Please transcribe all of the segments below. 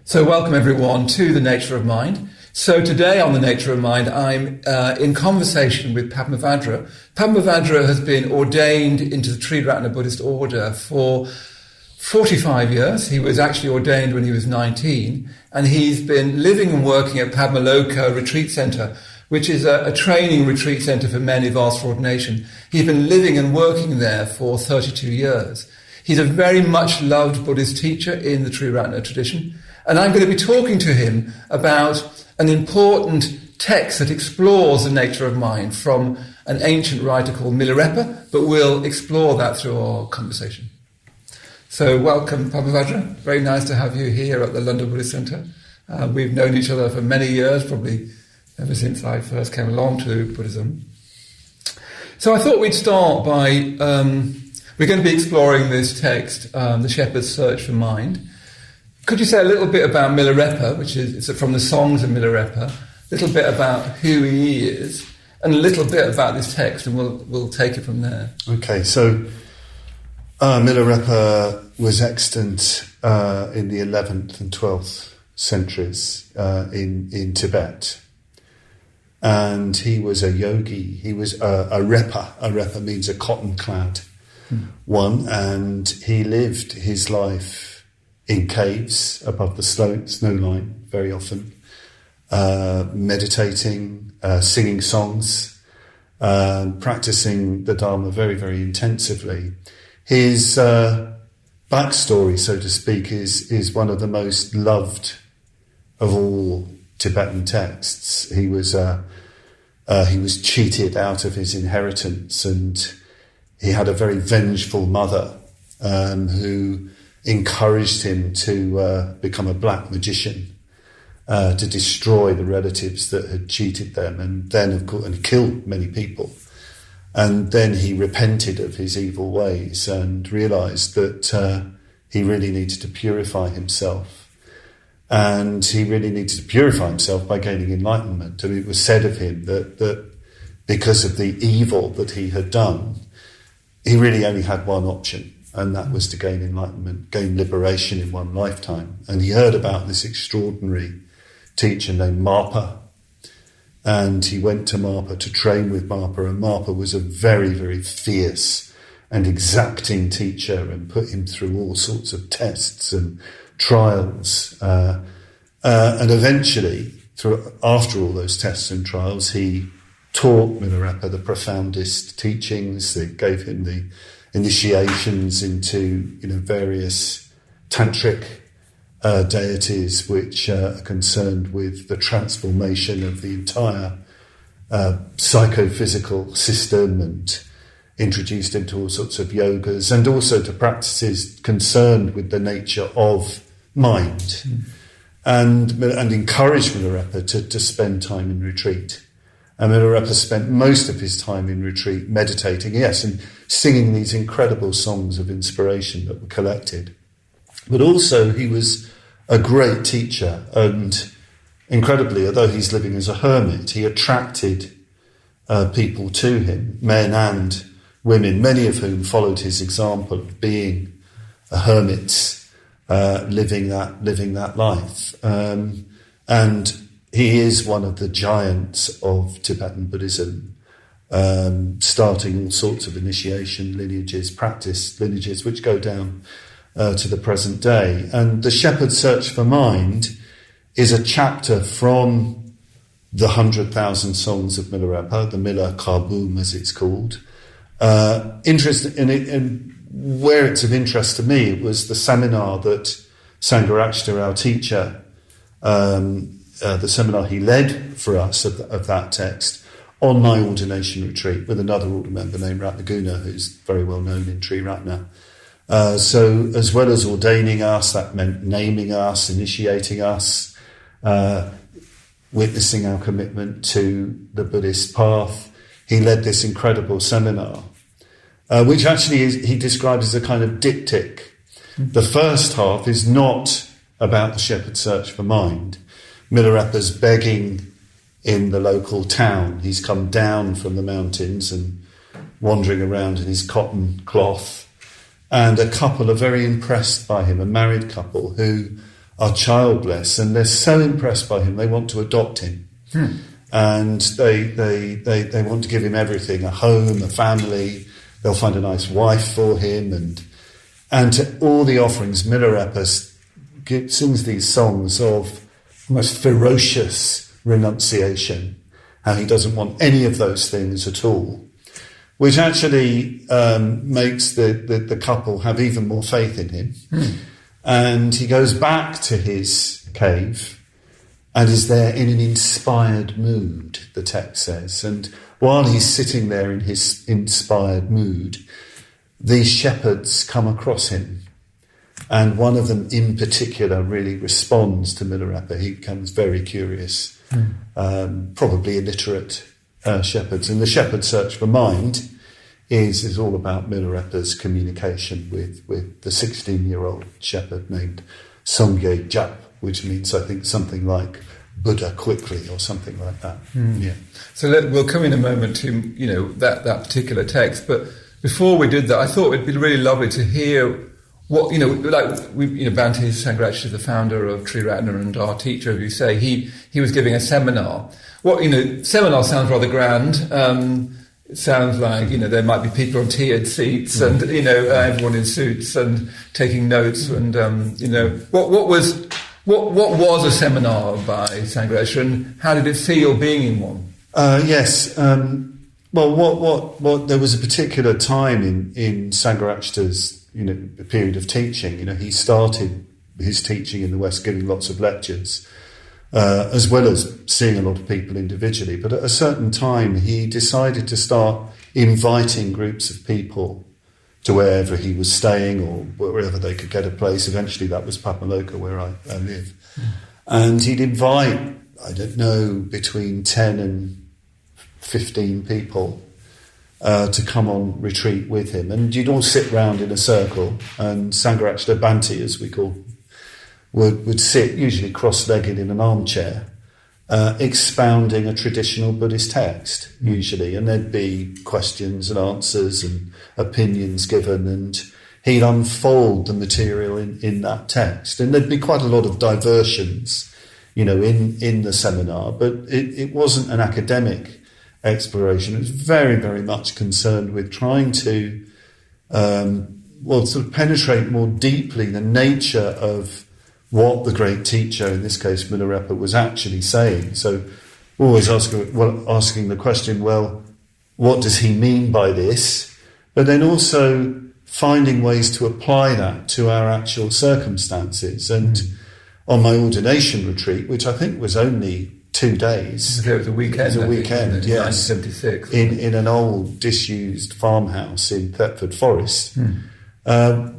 So welcome everyone to The Nature of Mind. So today on The Nature of Mind, I'm in conversation with Padmavajra. Padmavajra has been ordained into the Triratna Buddhist order for 45 years. He was actually ordained when he was 19, and he's been living and working at Padmaloka Retreat Centre, which is a training retreat centre for men who've asked for ordination. He's been living and working there for 32 years. He's a very much loved Buddhist teacher in the Triratna tradition. And I'm going to be talking to him about an important text that explores the nature of mind from an ancient writer called Milarepa, but we'll explore that through our conversation. So welcome, Padmavajra. Very nice to have you here at the London Buddhist Centre. We've known each other for many years, probably ever since I first came along to Buddhism. So I thought we'd start by, we're going to be exploring this text, The Shepherd's Search for Mind. Could you say a little bit about Milarepa, which is from the songs of Milarepa, a little bit about who he is, and a little bit about this text, and we'll take it from there. Okay, so Milarepa was extant in the 11th and 12th centuries in Tibet. And he was a yogi, he was a repa. A repa means a cotton-clad one, and he lived his life in caves above the snow line very often, meditating, singing songs, practicing the dharma very, very intensively. His backstory, so to speak, is one of the most loved of all Tibetan texts. He was cheated out of his inheritance, and he had a very vengeful mother who encouraged him to become a black magician, to destroy the relatives that had cheated them, and then, of course, and killed many people. And then he repented of his evil ways and realised that he really needed to purify himself. And he really needed to purify himself by gaining enlightenment. I mean, it was said of him that because of the evil that he had done, he really only had one option, and that was to gain enlightenment, gain liberation in one lifetime. And he heard about this extraordinary teacher named Marpa, and he went to Marpa to train with Marpa, and Marpa was a very, very fierce and exacting teacher and put him through all sorts of tests and trials. And eventually, after all those tests and trials, he taught Milarepa the profoundest teachings. They gave him the initiations into various tantric deities which are concerned with the transformation of the entire psychophysical system, and introduced into all sorts of yogas, and also to practices concerned with the nature of mind, and encouraged Milarepa to spend time in retreat. And Milarepa spent most of his time in retreat meditating, yes, and singing these incredible songs of inspiration that were collected. But also he was a great teacher, and incredibly, although he's living as a hermit, he attracted people to him, men and women, many of whom followed his example of being a hermit, living that life. And he is one of the giants of Tibetan Buddhism, starting all sorts of initiation lineages, practice lineages, which go down to the present day. And The Shepherd's Search for Mind is a chapter from the 100,000 Songs of Milarepa, the Mila Kabum as it's called. Interest in it, and where it's of interest to me, it was the seminar that Sangharakshita, our teacher, the seminar he led for us of that text on my ordination retreat with another order member named Ratnaguna, who's very well known in Triratna. So as well as ordaining us, that meant naming us, initiating us, witnessing our commitment to the Buddhist path. He led this incredible seminar, which actually he described as a kind of diptych. The first half is not about the shepherd's search for mind. Milarepa's begging in the local town. He's come down from the mountains and wandering around in his cotton cloth. And a couple are very impressed by him, a married couple who are childless, and they're so impressed by him they want to adopt him. And they want to give him everything: a home, a family. They'll find a nice wife for him, and to all the offerings, Milarepa sings these songs of almost ferocious renunciation, how he doesn't want any of those things at all, which actually makes the couple have even more faith in him. And he goes back to his cave and is there in an inspired mood, the text says. And while he's sitting there in his inspired mood, these shepherds come across him. And one of them in particular really responds to Milarepa. He becomes very curious, probably illiterate shepherds. And the shepherd search for mind is all about Milarepa's communication with the 16-year-old shepherd named Songye Jap, which means, I think, something like Buddha quickly or something like that. Yeah. So we'll come in a moment to that particular text, but before we did that, I thought it'd be really lovely to hear what Bhante Sangharakshita, the founder of Triratna and our teacher, as you say, he was giving a seminar. Seminar sounds rather grand. It sounds like there might be people on tiered seats and everyone in suits and taking notes and what was a seminar by Sangharakshita and how did it feel being in one? Yes. Well, there was a particular time in Sangharakshita's period of teaching. He started his teaching in the West, giving lots of lectures, as well as seeing a lot of people individually. But at a certain time, he decided to start inviting groups of people to wherever he was staying or wherever they could get a place. Eventually, that was Padmavajra, where I live. And he'd invite, I don't know, between 10 and 15 people to come on retreat with him. And you'd all sit round in a circle, and Sangharakshita Bhante, as we call him, would sit usually cross-legged in an armchair, expounding a traditional Buddhist text, usually, and there'd be questions and answers and opinions given, and he'd unfold the material in that text. And there'd be quite a lot of diversions, in the seminar, but it wasn't an academic exploration. It was very, very much concerned with trying to, sort of penetrate more deeply the nature of what the great teacher, in this case Milarepa, was actually saying. So always asking the question, well, what does he mean by this? But then also finding ways to apply that to our actual circumstances. And on my ordination retreat, which I think was only 2 days. It was a weekend. Yes. 1976. In an old disused farmhouse in Thetford Forest.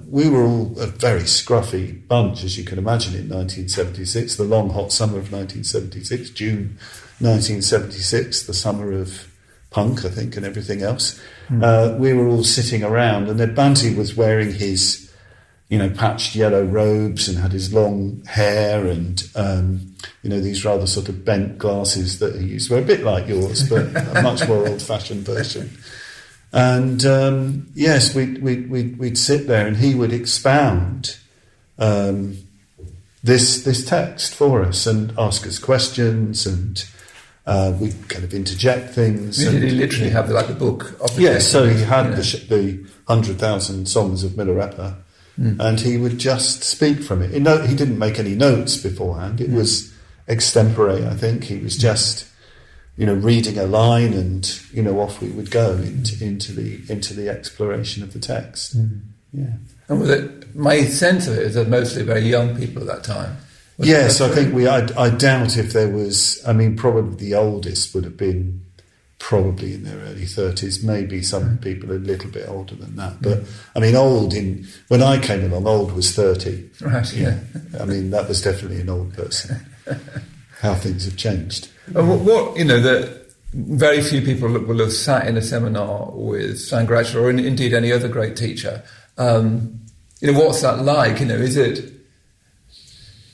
We were all a very scruffy bunch, as you can imagine, in 1976, the long hot summer of 1976, June 1976, the summer of punk, I think, and everything else. We were all sitting around, and then Bhante was wearing his, patched yellow robes and had his long hair and, these rather sort of bent glasses that he used to wear, a bit like yours, but a much more old-fashioned version. And yes, we'd sit there, and he would expound this text for us and ask us questions, and we'd kind of interject things. Did he literally have the book? Yes, so he had the 100,000 songs of Milarepa, and he would just speak from it. He didn't make any notes beforehand. It was extempore, I think. He was just reading a line, and off we would go into the exploration of the text. Yeah. And my sense of it is that mostly very young people at that time. Yes, I think I doubt if there was. Probably the oldest would have been probably in their early 30s. Maybe some people a little bit older than that. But when I came along, old was 30. Right. Yeah. That was definitely an old person. How things have changed. That very few people will have sat in a seminar with Sangharakshita or indeed any other great teacher. What's that like? Is it?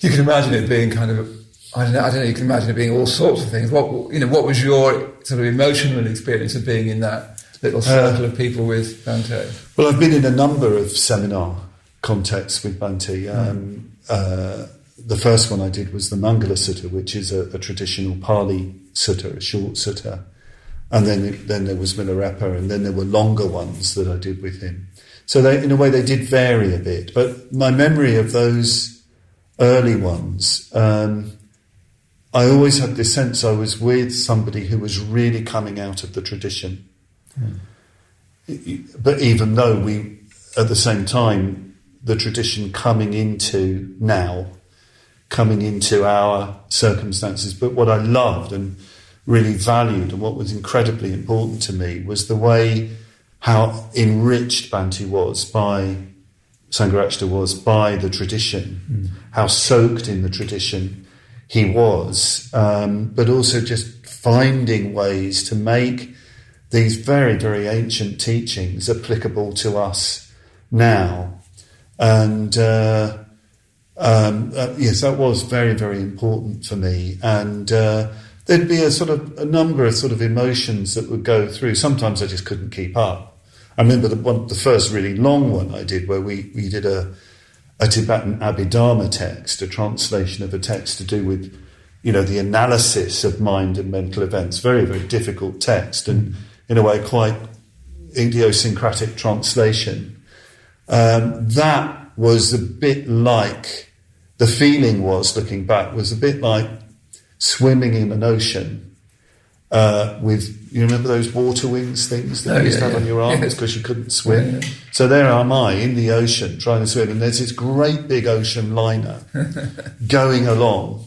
You can imagine it being kind of, I don't know. You can imagine it being all sorts of things. What was your sort of emotional experience of being in that little circle of people with Bhante? Well, I've been in a number of seminar contexts with Bhante. the first one I did was the Mangala Sutta, which is a traditional Pali sutta, a short sutta. And then there was Milarepa, and then there were longer ones that I did with him. So they, in a way, they did vary a bit. But my memory of those early ones, I always had this sense I was with somebody who was really coming out of the tradition. But even though we, at the same time, the tradition coming into our circumstances. But what I loved and really valued and what was incredibly important to me was the way how enriched Bhante Sangharakshita was by the tradition, how soaked in the tradition he was, but also just finding ways to make these very, very ancient teachings applicable to us now. And yes, that was very, very important for me. And there'd be a number of sort of emotions that would go through. Sometimes I just couldn't keep up. I remember the first really long one I did, where we did a Tibetan Abhidharma text, a translation of a text to do with, the analysis of mind and mental events. Very, very difficult text, and in a way quite idiosyncratic translation. That was a bit like, the feeling was, looking back, was a bit like swimming in an ocean with, you remember those water wings things that you used to have on your arms because you couldn't swim? Yeah. So there am I in the ocean trying to swim, and there's this great big ocean liner going along,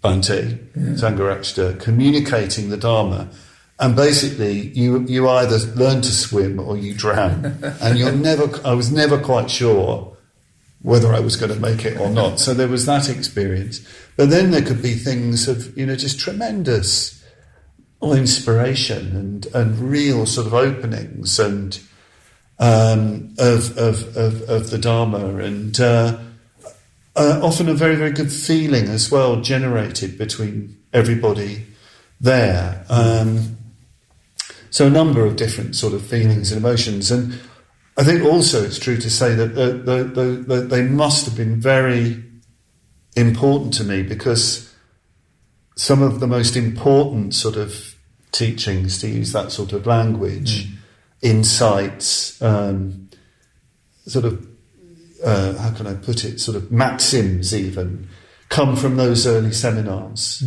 Bhante Sangharakshita, communicating the Dharma. And basically, you either learn to swim or you drown. And I was never quite sure whether I was going to make it or not. So there was that experience. But then there could be things of, just tremendous inspiration and real sort of openings and of the Dharma, and often a very, very good feeling as well generated between everybody there. So a number of different sort of feelings and emotions. And I think also it's true to say that they must have been very important to me, because some of the most important sort of teachings, to use that sort of language, insights, how can I put it, sort of maxims even, come from those early seminars.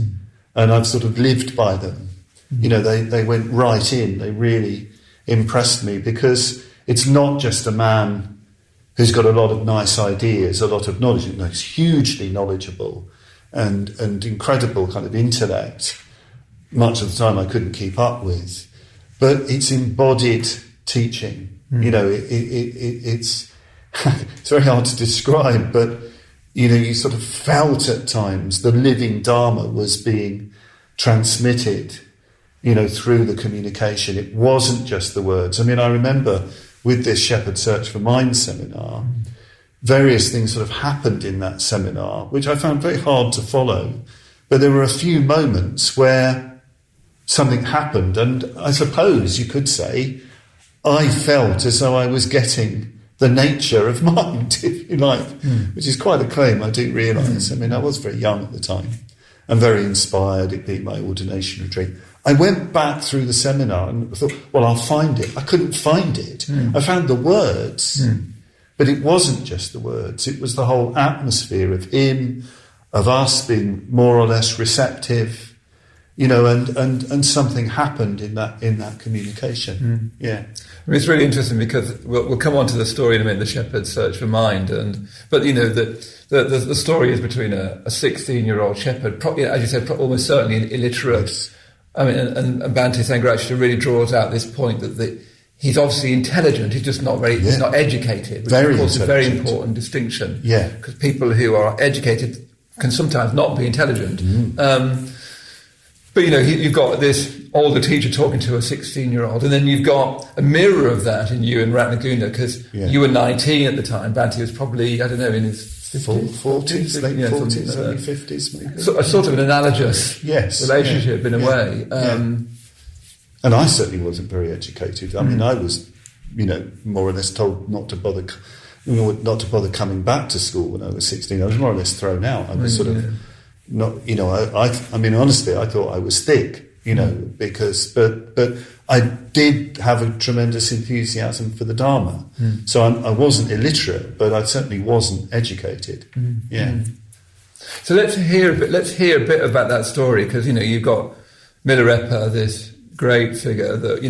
And I've sort of lived by them. They went right in. They really impressed me, because it's not just a man who's got a lot of nice ideas, a lot of knowledge. He's hugely knowledgeable and incredible kind of intellect. Much of the time I couldn't keep up with. But it's embodied teaching. It's it's very hard to describe, but you sort of felt at times the living Dharma was being transmitted, through the communication. It wasn't just the words. I mean, I remember with this Shepherd Search for Mind seminar, various things sort of happened in that seminar, which I found very hard to follow. But there were a few moments where something happened, and I suppose you could say I felt as though I was getting the nature of mind, if you like, which is quite a claim, I do realise. I mean, I was very young at the time and very inspired. It being my ordination retreat. I went back through the seminar and thought, well, I'll find it. I couldn't find it. I found the words, but it wasn't just the words. It was the whole atmosphere of him, of us being more or less receptive, and something happened in that communication. Yeah. I mean, it's really interesting, because we'll come on to the story in a minute, the Shepherd's Search for Mind, but the story is between a 16-year-old shepherd, probably, as you said, almost certainly illiterate. Yes. I mean, and Bhante Sangharakshita really draws out this point that he's obviously intelligent, he's just not he's not educated, which of course is a very important distinction. Yeah. Because people who are educated can sometimes not be intelligent. But you've got this older teacher talking to a 16-year-old, and then you've got a mirror of that in you and Ratnaguna, because you were 19 at the time. Bhante was probably, I don't know, in his 40s, late 40s, early 50s, maybe. So, a sort of an analogous relationship in a way. And I certainly wasn't very educated. I mean, I was, more or less told not to bother not to bother coming back to school when I was 16. I was more or less thrown out. I was sort of not, I mean, honestly, I thought I was thick, but I did have a tremendous enthusiasm for the Dharma. So I wasn't illiterate, but I certainly wasn't educated. So let's hear a bit about that story, because you've got Milarepa, this great figure that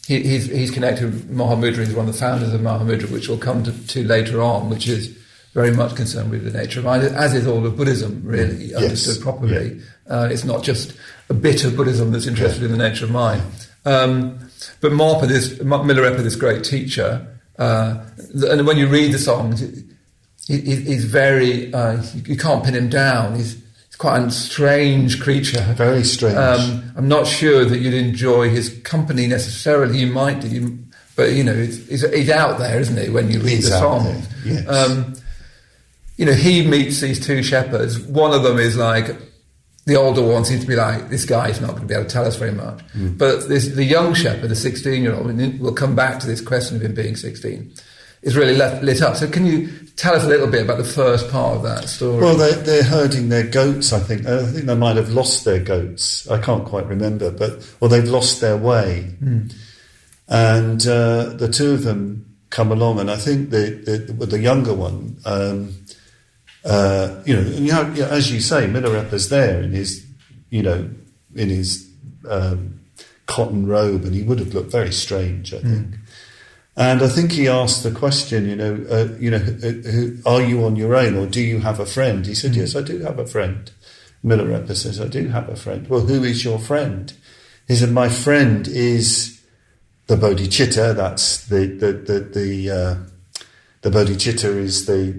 he's connected with Mahamudra. He's one of the founders of Mahamudra, which we'll come to later on, which is very much concerned with the nature of mind, as is all of Buddhism, really, understood properly. It's not just a bit of Buddhism that's interested in the nature of mind. But Milarepa, this great teacher, and when you read the songs, he's very, you can't pin him down. He's quite a strange creature. Very strange. I'm not sure that you'd enjoy his company necessarily. You might do, but he's out there, isn't he, when you read the songs? Yes. He meets these two shepherds. One of them is like, the older one seems to be like, this guy's not going to be able to tell us very much. But the young shepherd, the 16-year-old, and we'll come back to this question of him being 16, is really lit up. So can you tell us a little bit about the first part of that story? Well, they're herding their goats, I think. I think they might have lost their goats. I can't quite remember, or they've lost their way. And the two of them come along, and I think the younger one, as you say, Milarepa's there in his cotton robe, and he would have looked very strange, I think. And I think he asked the question, are you on your own, or do you have a friend? He said, yes, I do have a friend. Milarepa says, I do have a friend. Well, who is your friend? He said, my friend is the bodhicitta. That's the bodhicitta is the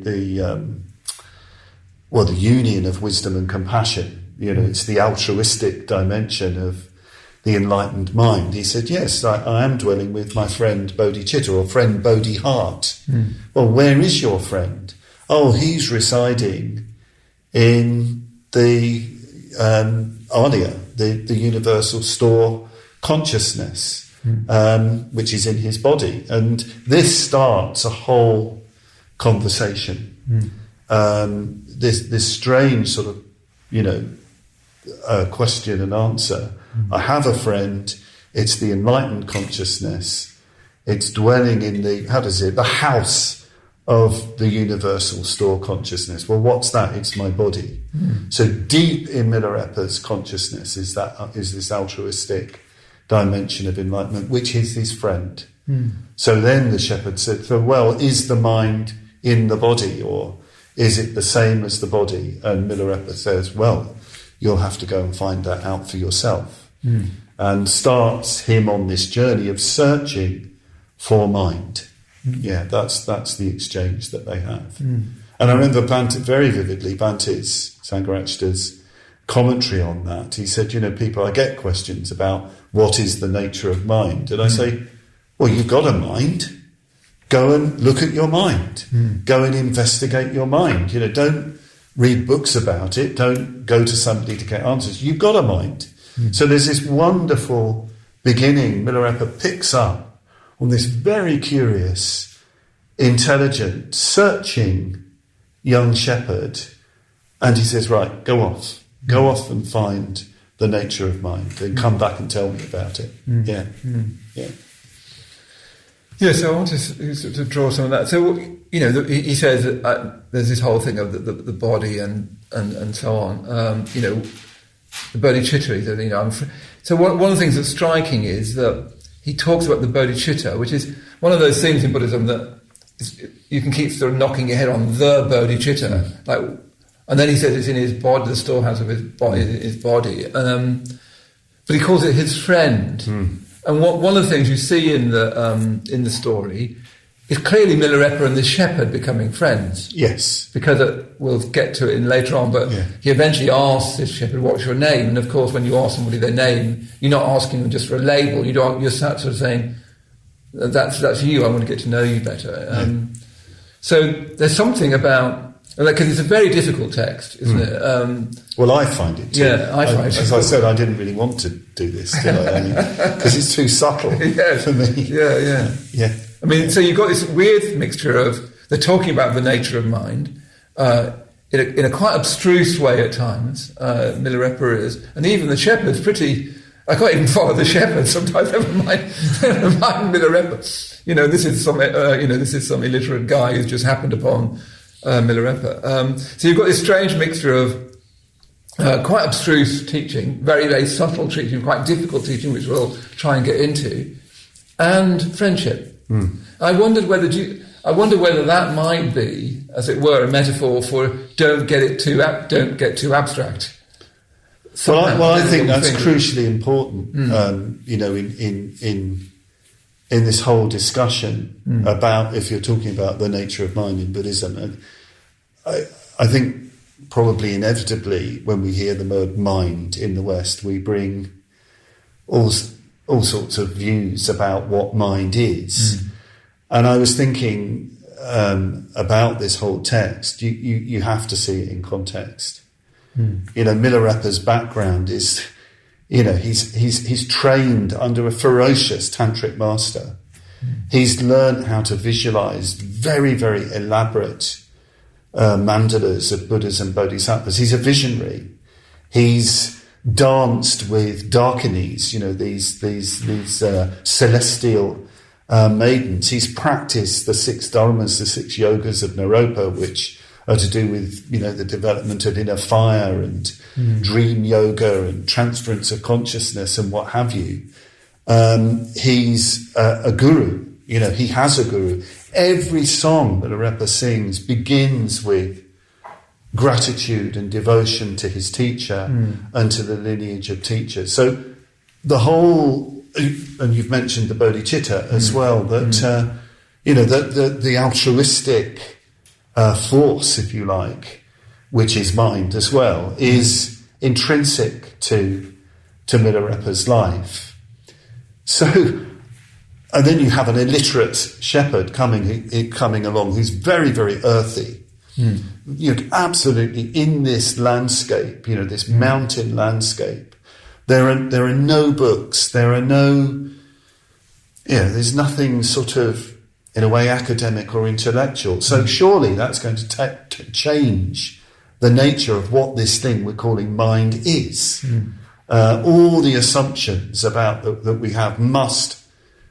union of wisdom and compassion. It's the altruistic dimension of the enlightened mind. He said, yes, I am dwelling with my friend bodhicitta, or friend bodhi heart. Well, where is your friend? Oh, he's residing in the Arya, the universal store consciousness, which is in his body. And this starts a whole conversation. This strange sort of, question and answer. I have a friend. It's the enlightened consciousness. It's dwelling in the house of the universal store consciousness. Well, what's that? It's my body. So deep in Milarepa's consciousness is this altruistic dimension of enlightenment, which is his friend. So then the shepherd said, is the mind in the body, or is it the same as the body? And Milarepa says, well, you'll have to go and find that out for yourself. And starts him on this journey of searching for mind. That's the exchange that they have. And I remember very vividly Bhante Sangharakshita's commentary on that. He said, I get questions about what is the nature of mind. And I say, well, you've got a mind. Go and look at your mind. Go and investigate your mind. Don't read books about it. Don't go to somebody to get answers. You've got a mind. So there's this wonderful beginning. Milarepa picks up on this very curious, intelligent, searching young shepherd, and he says, right, go off and find the nature of mind, and come back and tell me about it. So I want to draw some of that. So, he says that there's this whole thing of the body and so on. The bodhicitta. So one of the things that's striking is that he talks about the bodhicitta, which is one of those things in Buddhism that you can keep sort of knocking your head on, the bodhicitta. And then he says it's in his body, the storehouse of his body. But he calls it his friend. And one of the things you see in the story is clearly Milarepa and the shepherd becoming friends. Yes. Because we'll get to it later on, but he eventually asks this shepherd, what's your name? And of course, when you ask somebody their name, you're not asking them just for a label. You're sort of saying, that's you, I want to get to know you better. So there's something about, because it's a very difficult text, isn't it? Well, I find it too. Yeah, I find it. As I said, I didn't really want to do this, did I? Because it's too subtle for me. Yeah. I mean, so you've got this weird mixture of they're talking about the nature of mind in a quite abstruse way at times. Milarepa is, and even the shepherd's pretty. I can't even follow the shepherd sometimes. Never mind Milarepa. This is some illiterate guy who's just happened upon Milarepa. So you've got this strange mixture of quite abstruse teaching, very, very subtle teaching, quite difficult teaching, which we'll try and get into, and friendship. I wonder whether that might be, as it were, a metaphor for don't get too abstract. I think that's crucially important. In this whole discussion about, if you're talking about the nature of mind in Buddhism, and I think probably inevitably when we hear the word mind in the West, we bring all sorts of views about what mind is. And I was thinking about this whole text. You have to see it in context. Milarepa's background is, he's trained under a ferocious tantric master. He's learned how to visualize very, very elaborate mandalas of Buddhas and Bodhisattvas. He's a visionary. He's danced with Dakinis, these celestial maidens. He's practiced the 6 dharmas, the 6 yogas of Naropa, which are to do with, the development of inner fire and dream yoga and transference of consciousness and what have you. He's a guru. He has a guru. Every song that Milarepa sings begins with gratitude and devotion to his teacher and to the lineage of teachers. So the whole, and you've mentioned the bodhicitta as well, that the altruistic force, if you like, which is mind as well, is intrinsic to Milarepa's life. So, and then you have an illiterate shepherd coming along who's very, very earthy. Absolutely in this landscape, this mountain landscape. There are no books. There are no. There's nothing sort of, in a way, academic or intellectual. So surely that's going to change the nature of what this thing we're calling mind is. All the assumptions about that we have must,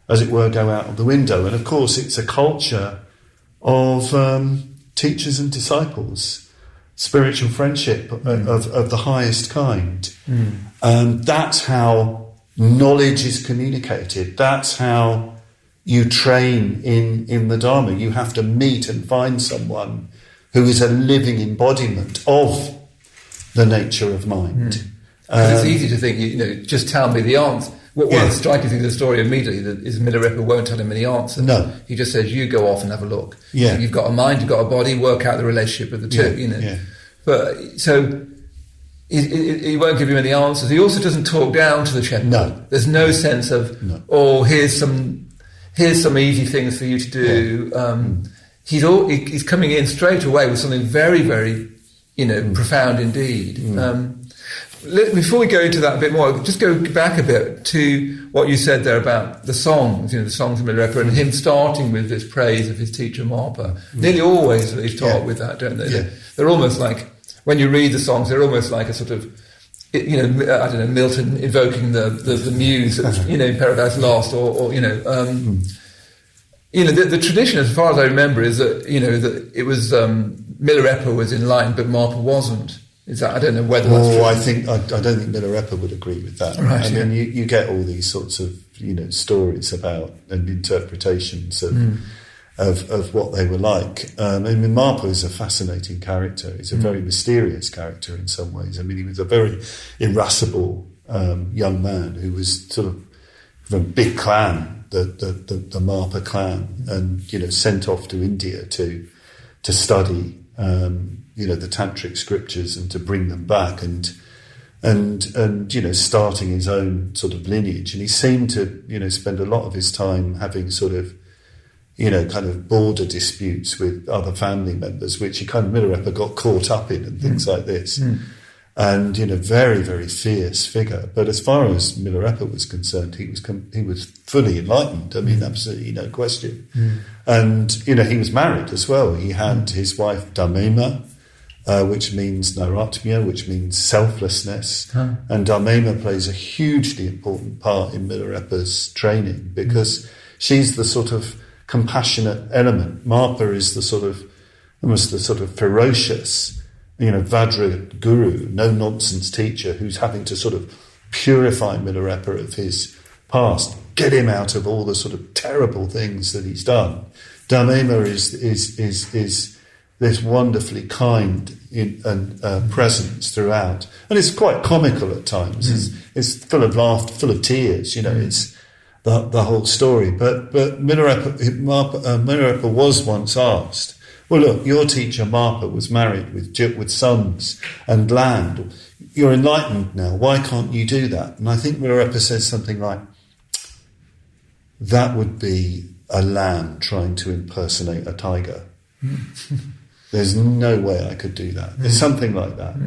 as it were, go out of the window. And of course, it's a culture of teachers and disciples, spiritual friendship of the highest kind. That's how knowledge is communicated. That's how you train in the Dharma. You have to meet and find someone who is a living embodiment of the nature of mind. It's easy to think, just tell me the answer. One of the striking things in the story immediately is Milarepa won't tell him any answer. No. He just says, you go off and have a look. Yeah. So you've got a mind, you've got a body, work out the relationship of the two, Yeah. But, so, he won't give him any answers. He also doesn't talk down to the shepherd. No. There's no sense of, here's some easy things for you to do. He's coming in straight away with something very, very, profound indeed. Before we go into that a bit more, just go back a bit to what you said there about the songs, the songs of Milarepa, and him starting with this praise of his teacher Marpa. Nearly always they start with that, don't they? Yeah. They're almost like, when you read the songs, they're almost like a sort of, Milton invoking the muse, in Paradise Lost, the tradition, as far as I remember, is that that it was Milarepa was enlightened, but Marpa wasn't. Is that, I don't know whether that's true. I don't think Milarepa would agree with that. Right, I mean, you get all these sorts of stories about and interpretations of what they were like. I mean, Marpa is a fascinating character. He's a very mysterious character in some ways. I mean, he was a very irascible young man who was sort of from a big clan, the Marpa clan, and sent off to India to study the tantric scriptures and to bring them back and starting his own sort of lineage. And he seemed to spend a lot of his time having sort of kind of border disputes with other family members, which he kind of Milarepa got caught up in and things like this. and very, very fierce figure. But as far as Milarepa was concerned, he was fully enlightened. I mean, absolutely no question. And he was married as well. He had his wife Dharma, which means Nairatmya, which means selflessness. And Dharma plays a hugely important part in Milarepa's training, because she's the sort of compassionate element. Marpa is almost the sort of ferocious, Vajra guru, no-nonsense teacher who's having to sort of purify Milarepa of his past, get him out of all the sort of terrible things that he's done. Dharma is this wonderfully kind presence throughout, and it's quite comical at times. It's full of laughter, full of tears. It's the whole story. But Milarepa was once asked, well, look, your teacher Marpa was married with sons and land. You're enlightened now. Why can't you do that? And I think Milarepa says something like, that would be a lamb trying to impersonate a tiger. There's no way I could do that. There's something like that,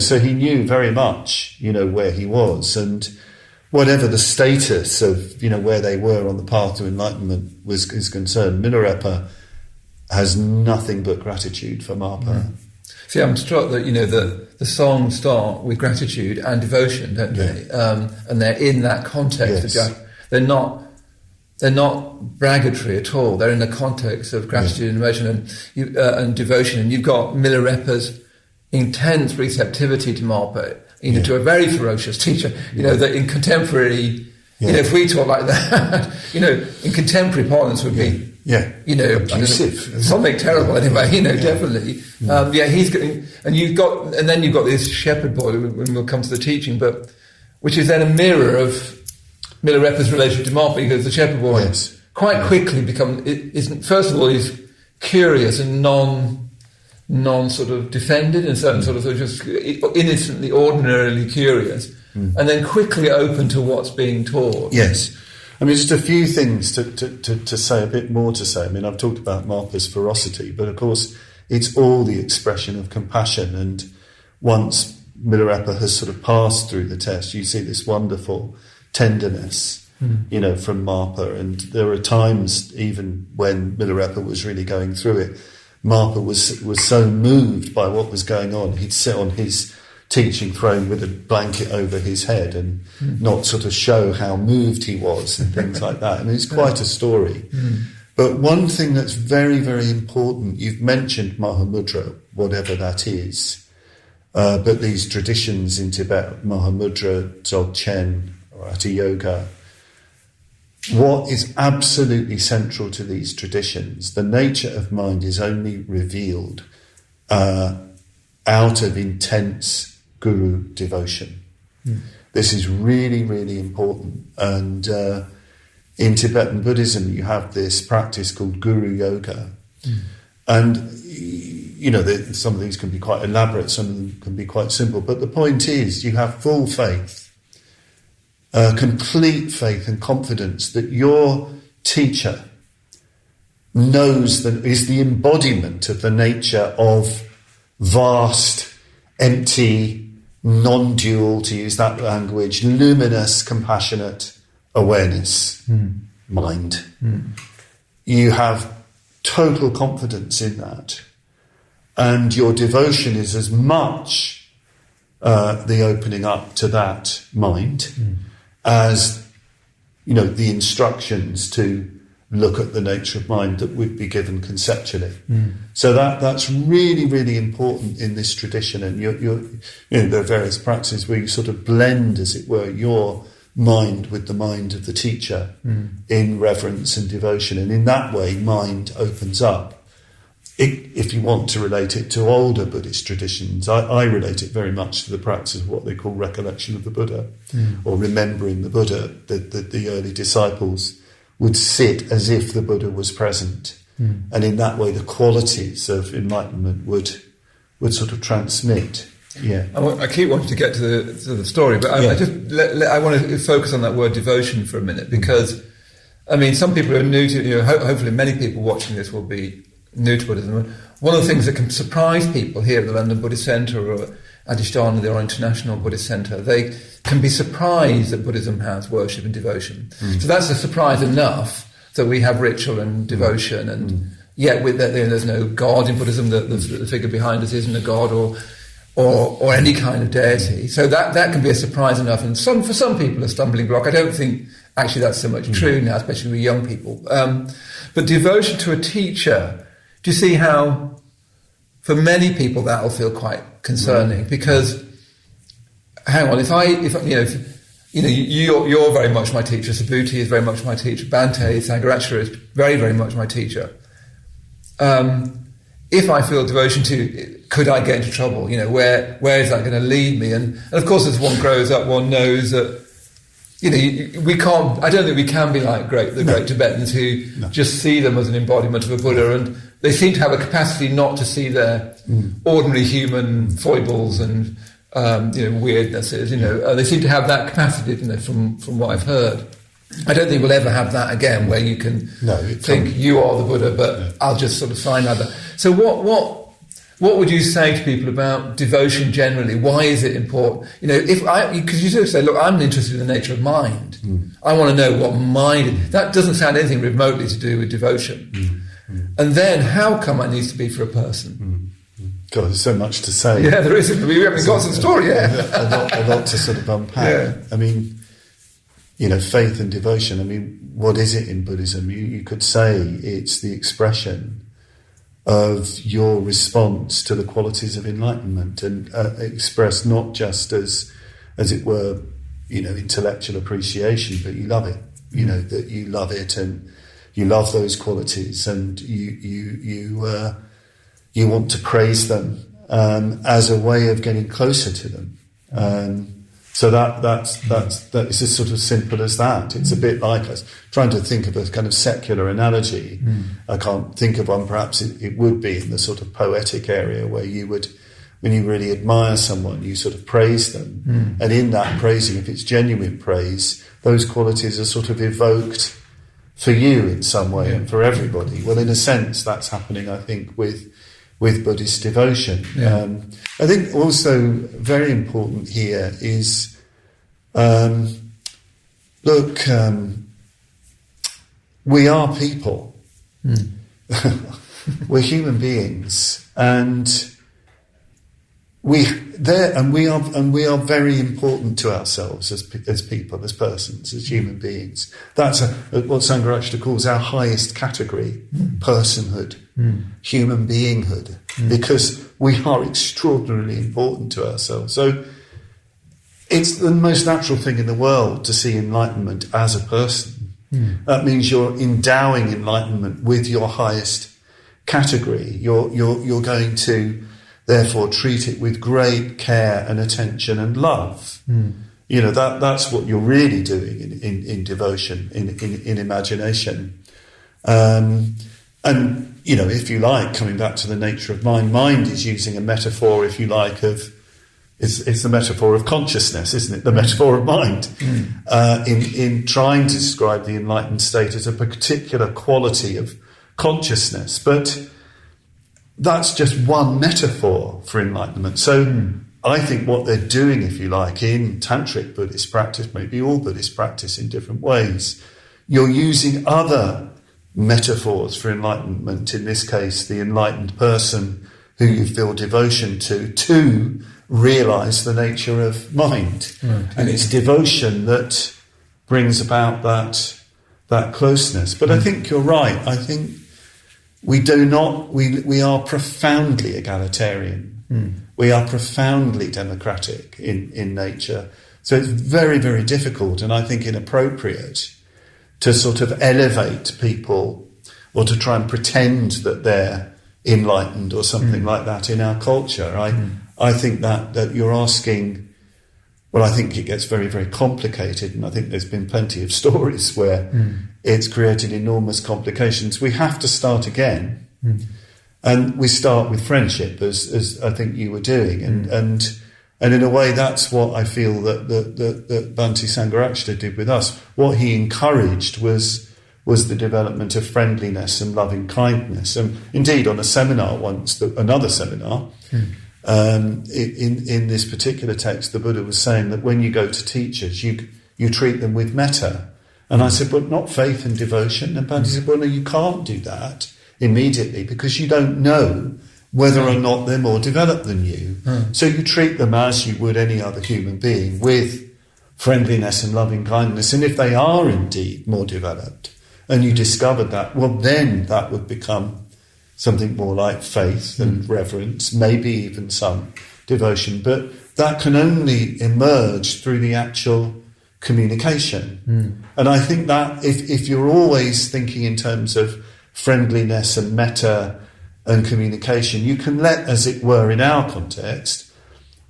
so he knew very much, where he was, and whatever the status of, where they were on the path to enlightenment is concerned, Milarepa has nothing but gratitude for Marpa. See, I'm struck that, the songs start with gratitude and devotion, don't they? And they're in that context. Yes. They're not bragatory at all. They're in the context of gratitude and devotion and devotion. And you've got Milarepa's intense receptivity to Marpa, to a very ferocious teacher. That in contemporary, if we talk like that, in contemporary parlance would be, abusive, something terrible anyway. Definitely. He's getting, and then you've got this shepherd boy when we'll come to the teaching, but which is then a mirror of Milarepa's relationship to Marpa, because the shepherd boy quite quickly first of all, he's curious and non sort of defended, and certain sort of just innocently, ordinarily curious, and then quickly open to what's being taught. Yes. I mean, just a few things to say, a bit more to say. I mean, I've talked about Marpa's ferocity, but of course it's all the expression of compassion, and once Milarepa has sort of passed through the test, you see this wonderful tenderness, from Marpa. And there are times, even when Milarepa was really going through it, Marpa was so moved by what was going on, he'd sit on his teaching throne with a blanket over his head and not sort of show how moved he was and things like that. I mean, it's quite a story. But one thing that's very, very important, you've mentioned Mahamudra, whatever that is, but these traditions in Tibet, Mahamudra, Dzogchen, or Hatha Yoga, what is absolutely central to these traditions, the nature of mind is only revealed out of intense guru devotion. This is really, really important. And in Tibetan Buddhism, you have this practice called guru yoga. And, some of these can be quite elaborate, some of them can be quite simple. But the point is, you have full faith, complete faith and confidence that your teacher is the embodiment of the nature of vast, empty, non-dual, to use that language, luminous, compassionate awareness, mind. You have total confidence in that. And your devotion is as much the opening up to that mind as, the instructions to look at the nature of mind that would be given conceptually. So that's really, really important in this tradition. And there are various practices where you sort of blend, as it were, your mind with the mind of the teacher in reverence and devotion. And in that way, mind opens up. If you want to relate it to older Buddhist traditions, I relate it very much to the practice of what they call recollection of the Buddha, or remembering the Buddha. The early disciples would sit as if the Buddha was present. And in that way, the qualities of enlightenment would sort of transmit. Yeah, I keep wanting to get to the story, but I want to focus on that word devotion for a minute, because, I mean, some people are new to, hopefully many people watching this will be new to Buddhism. one of the things that can surprise people here at the London Buddhist Centre or Adhisthana, the International Buddhist Centre, they can be surprised that Buddhism has worship and devotion. So that's a surprise enough that we have ritual and devotion, and yet there's no God in Buddhism. The figure behind us isn't a God or any kind of deity. So that can be a surprise enough, and for some people a stumbling block. I don't think actually that's so much true now, especially with young people. But devotion to a teacher, do you see how for many people that'll feel quite concerning? Because hang on, you're very much my teacher, Subhuti is very much my teacher, Bhante Sangharakshita is very, very much my teacher. If I feel devotion to, could I get into trouble? Where is that going to lead me? And of course, as one grows up, one knows that we can't. I don't think we can be like the great Tibetans who just see them as an embodiment of a Buddha, and they seem to have a capacity not to see their ordinary human foibles and weirdnesses. They seem to have that capacity, from what I've heard. I don't think we'll ever have that again, where you can think you are the Buddha, but I'll just sort of sign that. So what would you say to people about devotion generally? Why is it important? Because you sort of say, look, I'm interested in the nature of mind. I want to know what mind is. That doesn't sound anything remotely to do with devotion. And then how come that needs to be for a person? God, there's so much to say. Yeah, there is. We haven't got some story yet. a lot to sort of unpack. Yeah. I mean, faith and devotion. I mean, what is it in Buddhism? You could say it's the expression of your response to the qualities of enlightenment, and expressed not just as it were, intellectual appreciation, but you love it. That you love it, and you love those qualities, and you want to praise them as a way of getting closer to them. So that's it's as sort of simple as that. It's a bit like us trying to think of a kind of secular analogy. I can't think of one. Perhaps it would be in the sort of poetic area where you would, when you really admire someone, you sort of praise them. And in that praising, if it's genuine praise, those qualities are sort of evoked for you in some way and for everybody. Well, in a sense, that's happening, I think, with Buddhist devotion. I think also very important here is, we are people. We're human beings, and we are very important to ourselves as people, as persons, as human beings. That's what Sangharakshita calls our highest category: personhood, human beinghood, because we are extraordinarily important to ourselves. So it's the most natural thing in the world to see enlightenment as a person. That means you're endowing enlightenment with your highest category. You're going to therefore treat it with great care and attention and love. That's what you're really doing in devotion, in imagination. And if you like, coming back to the nature of mind is using a metaphor, if you like, it's the metaphor of consciousness, isn't it? The metaphor of mind, in trying to describe the enlightened state as a particular quality of consciousness. But that's just one metaphor for enlightenment. So I think what they're doing, if you like, in tantric Buddhist practice, maybe all Buddhist practice in different ways, you're using other metaphors for enlightenment, in this case the enlightened person who you feel devotion to realise the nature of mind. And it's devotion that brings about that closeness. But I think you're right. I think we are profoundly egalitarian. We are profoundly democratic in nature. So it's very, very difficult, and I think inappropriate, to sort of elevate people or to try and pretend that they're enlightened or something like that in our culture. I think that you're asking, well, I think it gets very, very complicated, and I think there's been plenty of stories where it's created enormous complications. We have to start again, and we start with friendship, as I think you were doing, and in a way that's what I feel that Bhante Sangharakshita did with us. What he encouraged was was the development of friendliness and loving kindness. And indeed, on a seminar once, another seminar, in this particular text, the Buddha was saying that when you go to teachers, you treat them with metta. And I said, but not faith and devotion. And Bhante said, well, no, you can't do that immediately because you don't know whether or not they're more developed than you. So you treat them as you would any other human being, with friendliness and loving kindness. And if they are indeed more developed, and you discovered that, well, then that would become something more like faith and reverence, maybe even some devotion. But that can only emerge through the actual communication. And I think that if you're always thinking in terms of friendliness and metta and communication, you can let, as it were, in our context,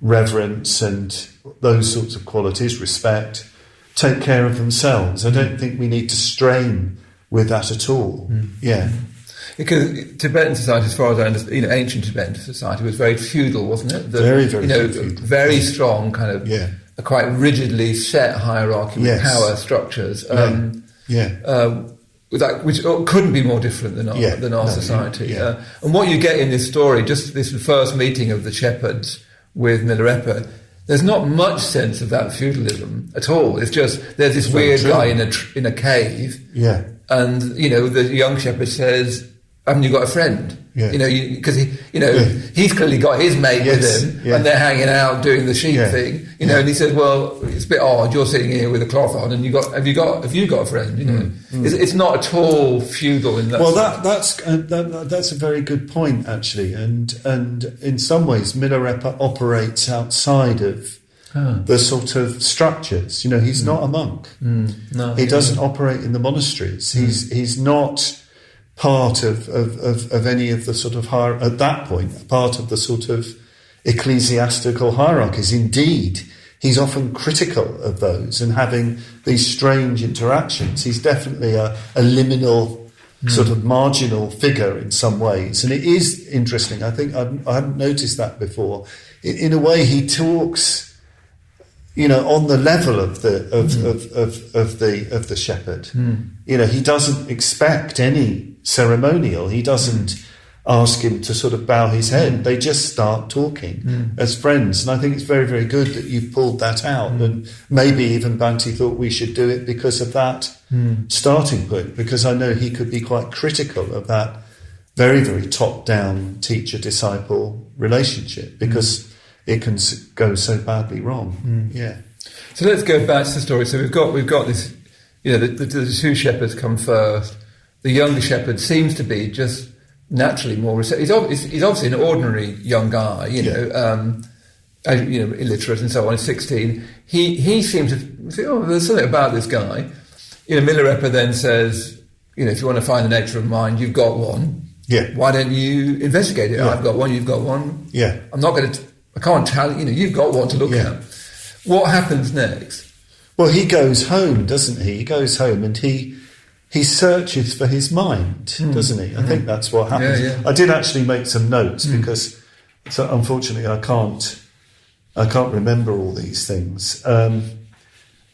reverence and those sorts of qualities, respect, take care of themselves. I don't think we need to strain with that at all. Because Tibetan society, as far as I understand, ancient Tibetan society was very feudal, wasn't it? Very feudal. Very strong kind of, a quite rigidly set hierarchy with power structures. Which couldn't be more different than our society. And what you get in this story, just this first meeting of the shepherds with Milarepa, there's not much sense of that feudalism at all. It's just there's this weird guy in a cave, and the young shepherd says, "Haven't you got a friend?" Because he's clearly got his mate with him, and they're hanging out doing the sheep thing. And he says, "Well, it's a bit odd. You're sitting here with a cloth on, and have you got a friend?" It's not at all feudal in that. Well, that's a very good point actually, and in some ways, Milarepa operates outside of the sort of structures. He's not a monk. No, he doesn't operate in the monasteries. He's not part of any of the sort of at that point, part of the sort of ecclesiastical hierarchies. Indeed, he's often critical of those and having these strange interactions. He's definitely a liminal, sort of marginal figure in some ways. And it is interesting. I think I hadn't noticed that before. In a way, he talks, on the level of the shepherd. He doesn't expect any ceremonial. He doesn't ask him to sort of bow his head. They just start talking as friends. And I think it's very, very good that you've pulled that out. And maybe even Bhante thought we should do it because of that starting point, because I know he could be quite critical of that very, very top-down teacher-disciple relationship, because it can go so badly wrong. So let's go back to the story. So we've got this, the two shepherds come first. The younger shepherd seems to be just naturally more receptive. He's obviously an ordinary young guy, illiterate and so on. He's 16. He seems to think, there's something about this guy. Milarepa then says, if you want to find the nature of mind, you've got one. Why don't you investigate it? I've got one. You've got one. I'm not going to. I can't tell you. You've got one to look at. What happens next? Well, he goes home, doesn't he? He goes home and he searches for his mind, doesn't he? I think that's what happens. I did actually make some notes because, unfortunately, I can't remember all these things.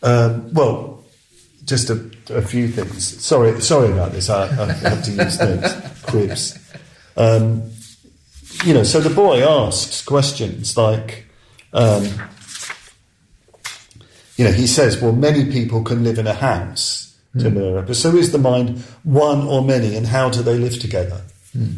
Well, just a few things. Sorry about this. I have to use notes, quibs. So the boy asks questions like, he says, well, many people can live in a house, to Milarepa. So is the mind one or many, and how do they live together?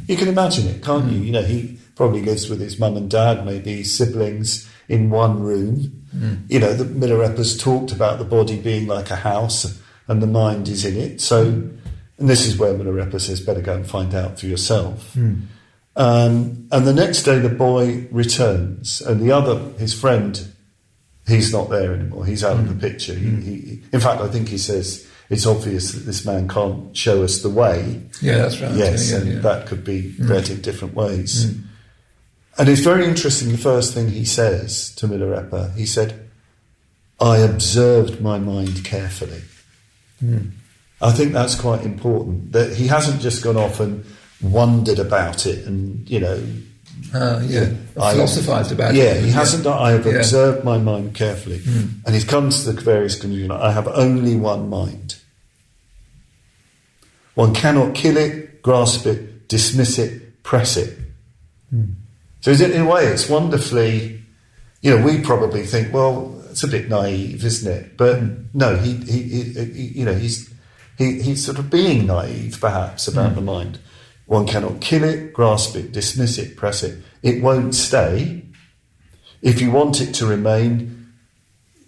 You can imagine it, can't you? He probably lives with his mum and dad, maybe siblings in one room. The Milarepa's talked about the body being like a house and the mind is in it. So, and this is where Milarepa says, better go and find out for yourself. And the next day the boy returns, and his friend, he's not there anymore. He's out of the picture. He, in fact, I think he says it's obvious that this man can't show us the way. Yeah, that's right. Yes, that could be read in different ways. And it's very interesting, the first thing he says to Milarepa, he said, I observed my mind carefully. I think that's quite important, that he hasn't just gone off and wondered about it and, philosophized about it. He hasn't done. I have observed my mind carefully, and he comes to the various conclusions. I have only one mind. One cannot kill it, grasp it, dismiss it, press it. So in a way, it's wonderfully, we probably think, well, it's a bit naive, isn't it? But no, he's sort of being naive, perhaps, about the mind. One cannot kill it, grasp it, dismiss it, press it. It won't stay. If you want it to remain,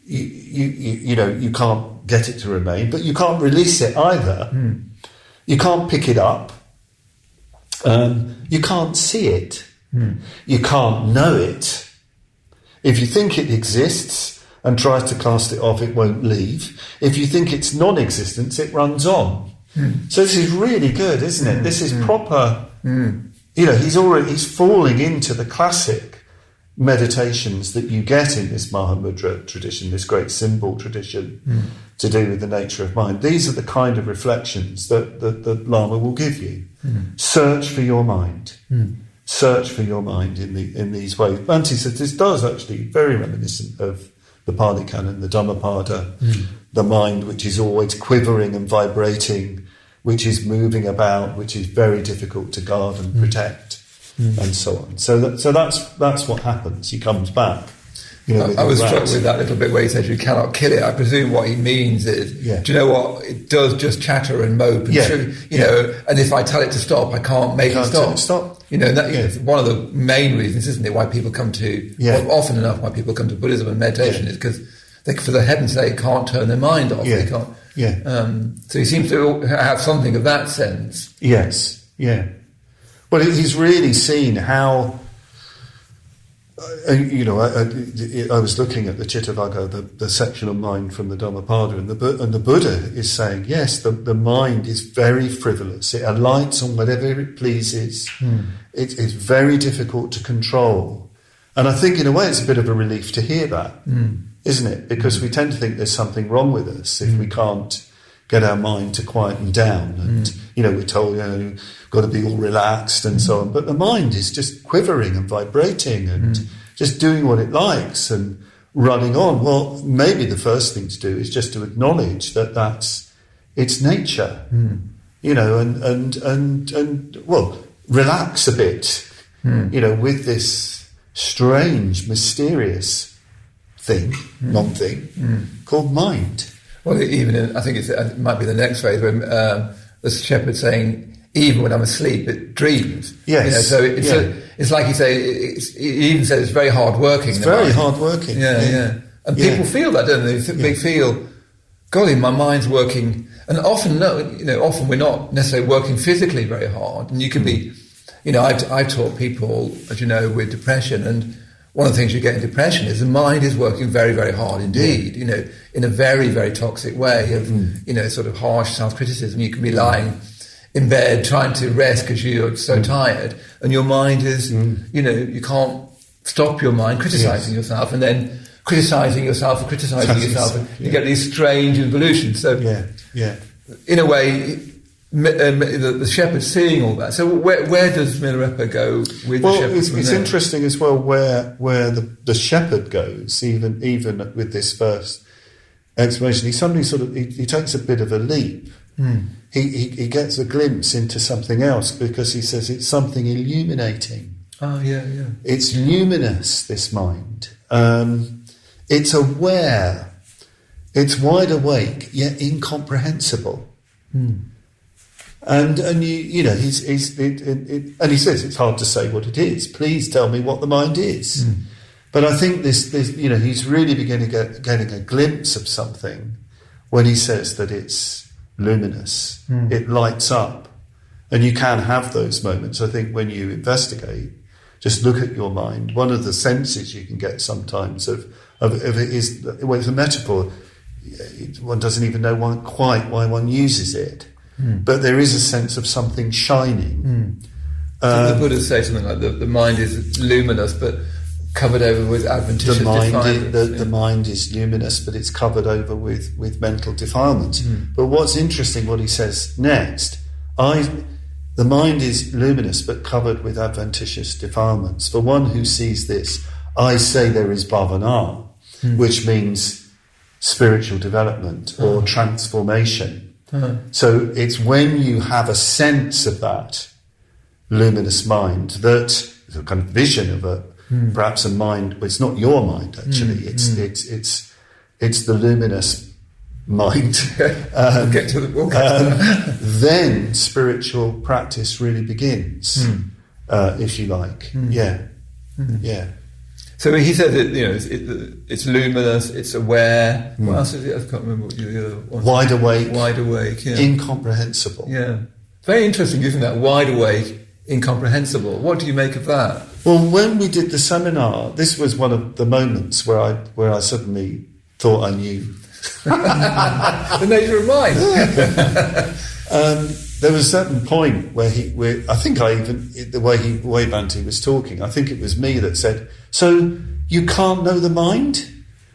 you can't get it to remain, but you can't release it either. You can't pick it up. You can't see it. You can't know it. If you think it exists and tries to cast it off, it won't leave. If you think it's non-existence, it runs on. So this is really good, isn't it? This is proper. He's falling into the classic meditations that you get in this Mahamudra tradition, this great symbol tradition to do with the nature of mind. These are the kind of reflections that the Lama will give you. Search for your mind. Search for your mind in these ways. Bhante says this does actually very reminiscent of the Pali Canon, the Dhammapada, the mind which is always quivering and vibrating, which is moving about, which is very difficult to guard and protect, and so on. So that's what happens. He comes back. I was struck with that little bit where he says you cannot kill it. I presume what he means is, do you know what? It does just chatter and mope. And and if I tell it to stop, I can't make it stop. That's one of the main reasons, isn't it, why people come to, often enough, why people come to Buddhism and meditation is because they, for the heaven's sake, can't turn their mind off. They can't. So he seems to have something of that sense. Yes, yeah. Well, he's really seen how... I was looking at the Chittavagga, the section of mind from the Dhammapada, and the Buddha is saying, yes, the mind is very frivolous. It alights on whatever it pleases. It's very difficult to control. And I think, in a way, it's a bit of a relief to hear that, isn't it? Because we tend to think there's something wrong with us if we can't get our mind to quieten down. And, we're told, you've got to be all relaxed and so on. But the mind is just quivering and vibrating and just doing what it likes and running on. Well, maybe the first thing to do is just to acknowledge that that's its nature, and relax a bit, with this strange, mysterious thing, non-thing, called mind. Well, I think it might be the next phrase where the shepherd's saying, even when I'm asleep, it dreams. Yes. It's like you say, he even said it's very hard working. It's very hard working. Yeah. And people feel that, don't they? They feel, golly, my mind's working. And often, often we're not necessarily working physically very hard. And you can be, I've taught people, as you know, with depression, and one of the things you get in depression is the mind is working very, very hard indeed, in a very, very toxic way of, sort of harsh self-criticism. You can be lying in bed trying to rest because you're so tired, and your mind is, you can't stop your mind criticizing yourself and then criticizing yourself and criticizing yourself, and you get these strange involutions. So, in a way, the shepherd's seeing all that. So where does Milarepa go with the shepherd? Well, it's interesting as well where the shepherd goes, even with this first explanation. He suddenly he takes a bit of a leap. He gets a glimpse into something else, because he says it's something illuminating. Oh, yeah. It's luminous, this mind. It's aware. It's wide awake, yet incomprehensible. And he says it's hard to say what it is. Please tell me what the mind is. But I think this he's really beginning getting a glimpse of something when he says that it's luminous. It lights up, and you can have those moments. I think when you investigate, just look at your mind. One of the senses you can get sometimes of it is, well, it's a metaphor. One doesn't even know quite why one uses it. But there is a sense of something shining. So the Buddha say something like the mind is luminous but covered over with adventitious defilements. The mind is luminous, but it's covered over with mental defilements. But what's interesting, what he says next, the mind is luminous but covered with adventitious defilements. For one who sees this, I say there is bhavana, which means spiritual development or transformation. So it's when you have a sense of that luminous mind, that the kind of vision of perhaps a mind. Well, it's not your mind actually. It's the luminous mind. We'll get to that. Then spiritual practice really begins, if you like. Yeah. So he said that it's luminous, it's aware. What else is it? I can't remember what the other one. Wide awake. Yeah. Incomprehensible. Yeah. Very interesting using that, wide awake, incomprehensible. What do you make of that? Well, when we did the seminar, this was one of the moments where I suddenly thought I knew the nature of mind. There was a certain point where the way Bhante was talking, I think it was me that said, "So you can't know the mind?"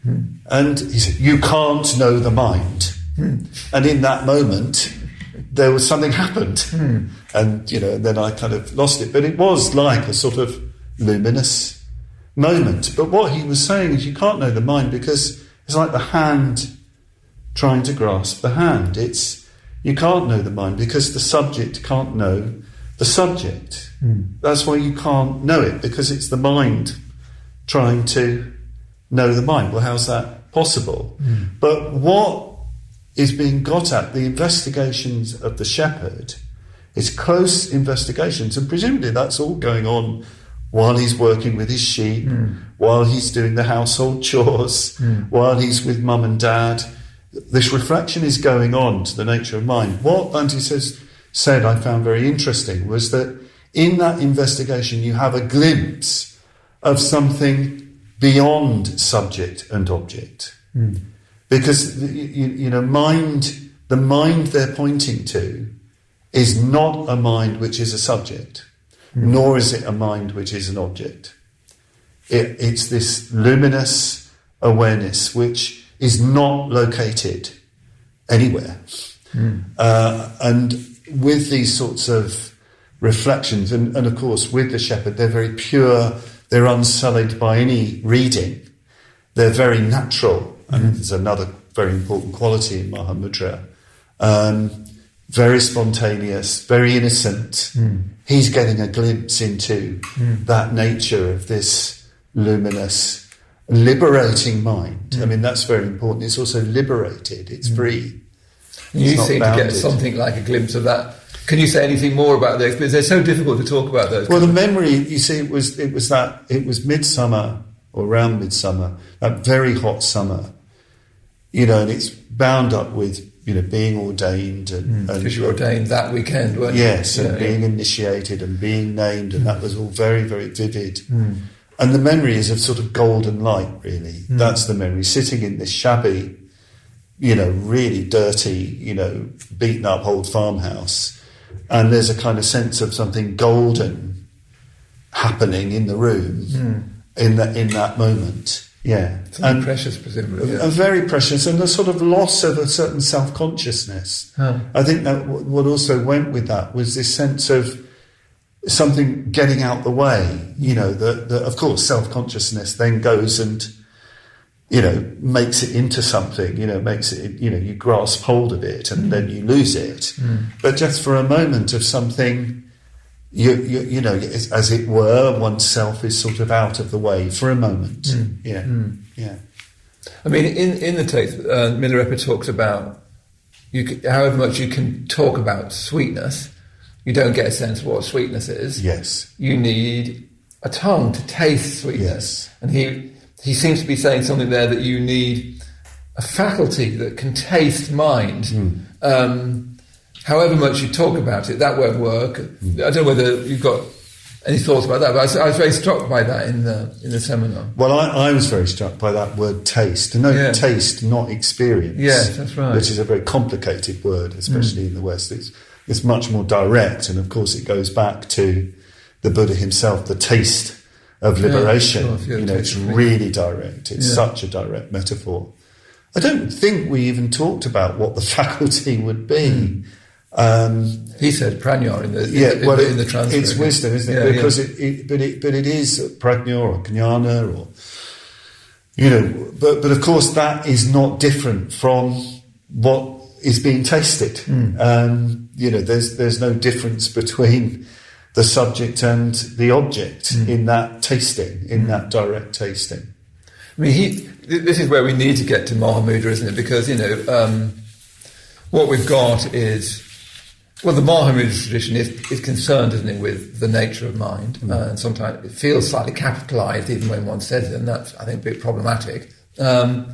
And he said, "You can't know the mind." And in that moment, there was something happened, and then I kind of lost it. But it was like a sort of luminous moment. But what he was saying is, you can't know the mind because it's like the hand trying to grasp the hand. You can't know the mind because the subject can't know the subject. That's why you can't know it, because it's the mind trying to know the mind. Well, how's that possible? But what is being got at, the investigations of the shepherd, is close investigations, and presumably that's all going on while he's working with his sheep, while he's doing the household chores, while he's with mum and dad. This reflection is going on to the nature of mind. What Bhante said I found very interesting was that in that investigation you have a glimpse of something beyond subject and object. Because the mind they're pointing to is not a mind which is a subject, nor is it a mind which is an object. It's this luminous awareness which is not located anywhere. And with these sorts of reflections, and of course with the shepherd, they're very pure, they're unsullied by any reading, they're very natural. And there's another very important quality in Mahamudra. Very spontaneous, very innocent. He's getting a glimpse into that nature of this luminous, liberating mind. I mean, that's very important. It's also liberated. It's free. You seem to get something like a glimpse of that. Can you say anything more about those? Because they're so difficult to talk about those. Well, the memory, you see, it was midsummer or around midsummer, that very hot summer, and it's bound up with being ordained and because you were ordained that weekend, weren't you? Yes, and being initiated and being named, and that was all very, very vivid. And the memory is of sort of golden light, really. That's the memory. Sitting in this shabby, really dirty, beaten up old farmhouse, and there's a kind of sense of something golden happening in the room in that moment. Yeah. Something precious, presumably. Yeah. Very precious, and a sort of loss of a certain self-consciousness. I think that what also went with that was this sense of something getting out the way, that of course self-consciousness then goes and, makes it into something, makes it, you grasp hold of it and then you lose it. But just for a moment of something, as it were, oneself is sort of out of the way for a moment. Yeah. I mean, in the text, Milarepa talks about however much you can talk about sweetness, you don't get a sense of what sweetness is. Yes. You need a tongue to taste sweetness. Yes. And he seems to be saying something there, that you need a faculty that can taste mind. However much you talk about it, that won't work. I don't know whether you've got any thoughts about that, but I was very struck by that in the seminar. Well, I was very struck by that word taste. Taste, not experience. Yes, that's right. Which is a very complicated word, especially in the West. It's much more direct, and of course it goes back to the Buddha himself, the taste of liberation. It's really direct. It's such a direct metaphor. I don't think we even talked about what the faculty would be. He said prajna in the transfer. It's wisdom, isn't it? Because it is prajna or jnana, or but of course that is not different from what is being tasted. There's no difference between the subject and the object in that tasting, in that direct tasting. I mean, this is where we need to get to Mahamudra, isn't it? Because, what we've got is, well, the Mahamudra tradition is concerned, isn't it, with the nature of mind. And sometimes it feels slightly capitalised, even when one says it, and that's, I think, a bit problematic. But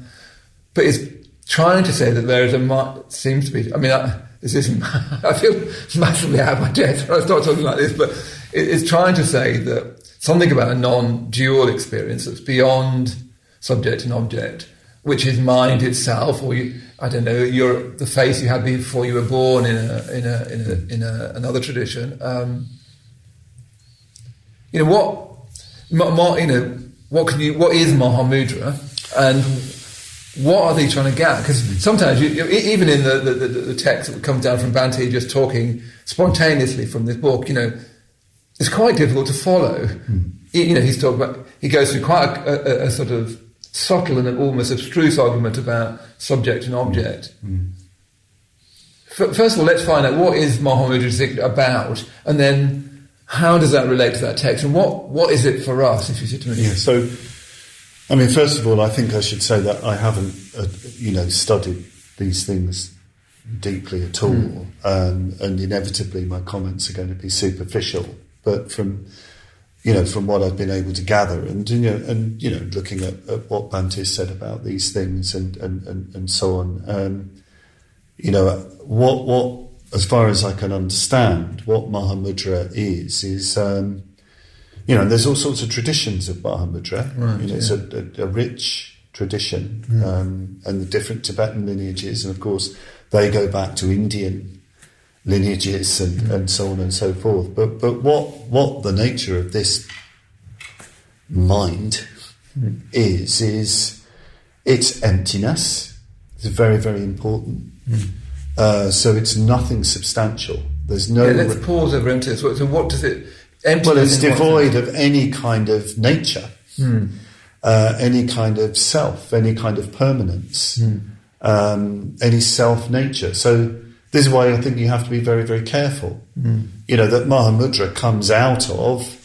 it's trying to say that there is seems to be, this isn't, I feel massively out of my depth when I start talking like this, but it's trying to say that something about a non-dual experience that's beyond subject and object, which is mind itself, or the face you had before you were born in another tradition. What is Mahamudra, and what are they trying to get? Because sometimes, even in the text that comes down from Bhante, just talking spontaneously from this book, it's quite difficult to follow. He's talking about, he goes through quite a sort of subtle and almost abstruse argument about subject and object. First of all, let's find out what is Mahamudra about, and then how does that relate to that text, and what is it for us, if you see what I mean? Yeah, so, first of all, I think I should say that I haven't, studied these things deeply at all, and inevitably my comments are going to be superficial. But from what I've been able to gather, and looking at what Bhante said about these things, and so on, what as far as I can understand, what Mahamudra is there's all sorts of traditions of Mahamudra. Right, It's a rich tradition, and the different Tibetan lineages, and of course they go back to Indian lineages and so on and so forth. But what the nature of this mind is it's emptiness. It's very, very important. So it's nothing substantial. There's no. Yeah, let's pause over emptiness. So what does it? Emptiness, well, it's devoid of any kind of nature, any kind of self, any kind of permanence, any self-nature. So this is why I think you have to be very, very careful. That Mahamudra comes out of,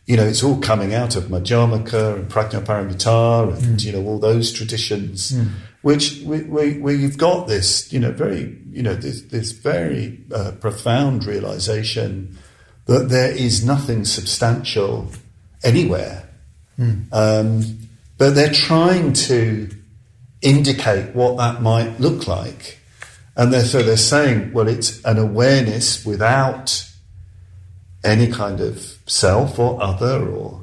it's all coming out of Madhyamaka and Prajnaparamita and, all those traditions, which where you've got this, this very profound realization that there is nothing substantial anywhere. But they're trying to indicate what that might look like. And so they're saying, well, it's an awareness without any kind of self or other or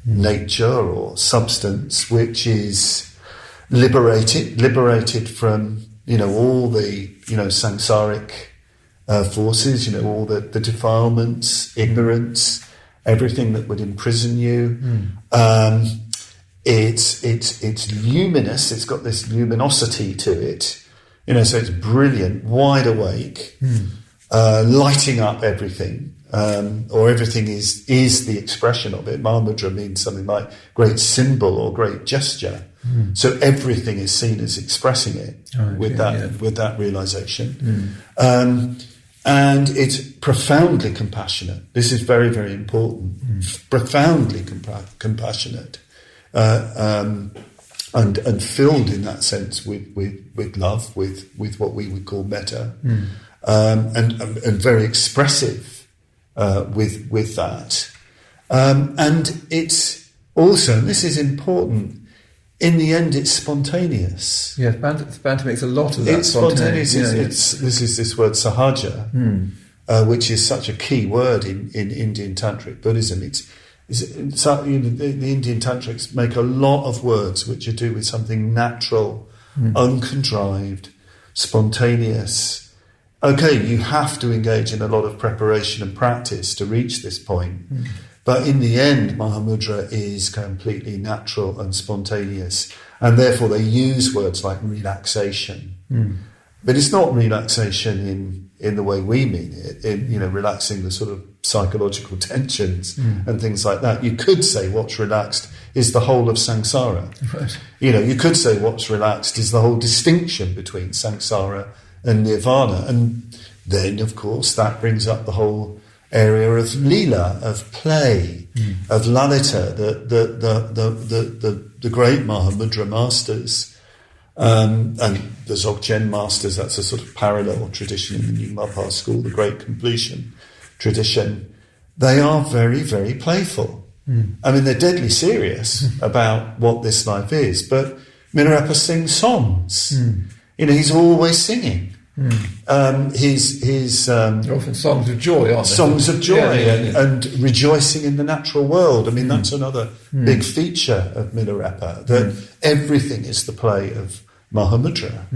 nature or substance, which is liberated from, all the, samsaric forces, all the defilements, ignorance, everything that would imprison you. It's luminous. It's got this luminosity to it. So it's brilliant, wide awake, lighting up everything, or everything is the expression of it. Mahamudra means something like great symbol or great gesture. So everything is seen as expressing it with that realization. And it's profoundly compassionate. This is very, very important. Profoundly compassionate. And filled in that sense with love, with what we would call metta, and very expressive with that. And it's also, and this is important, in the end it's spontaneous. Yes, Bhante makes a lot of that. It's spontaneous. This is this word sahaja, which is such a key word in Indian Tantric Buddhism. The Indian Tantrics make a lot of words which are to do with something natural, uncontrived, spontaneous. Okay, you have to engage in a lot of preparation and practice to reach this point. But in the end, Mahamudra is completely natural and spontaneous. And therefore they use words like relaxation. But it's not relaxation in the way we mean it, relaxing the sort of psychological tensions and things like that. You could say what's relaxed is the whole of samsara. Right. You could say what's relaxed is the whole distinction between samsara and nirvana. And then, of course, that brings up the whole area of lila, of play, of lalita, the great Mahamudra masters, and the Dzogchen masters. That's a sort of parallel tradition in the New Mapa school, the Great Completion tradition. They are very, very playful. I mean, they're deadly serious about what this life is. But Milarepa sings songs. He's always singing. They're often songs of joy, aren't they? Songs of joy and rejoicing in the natural world. I mean, that's another big feature of Milarepa, that everything is the play of Mahamudra,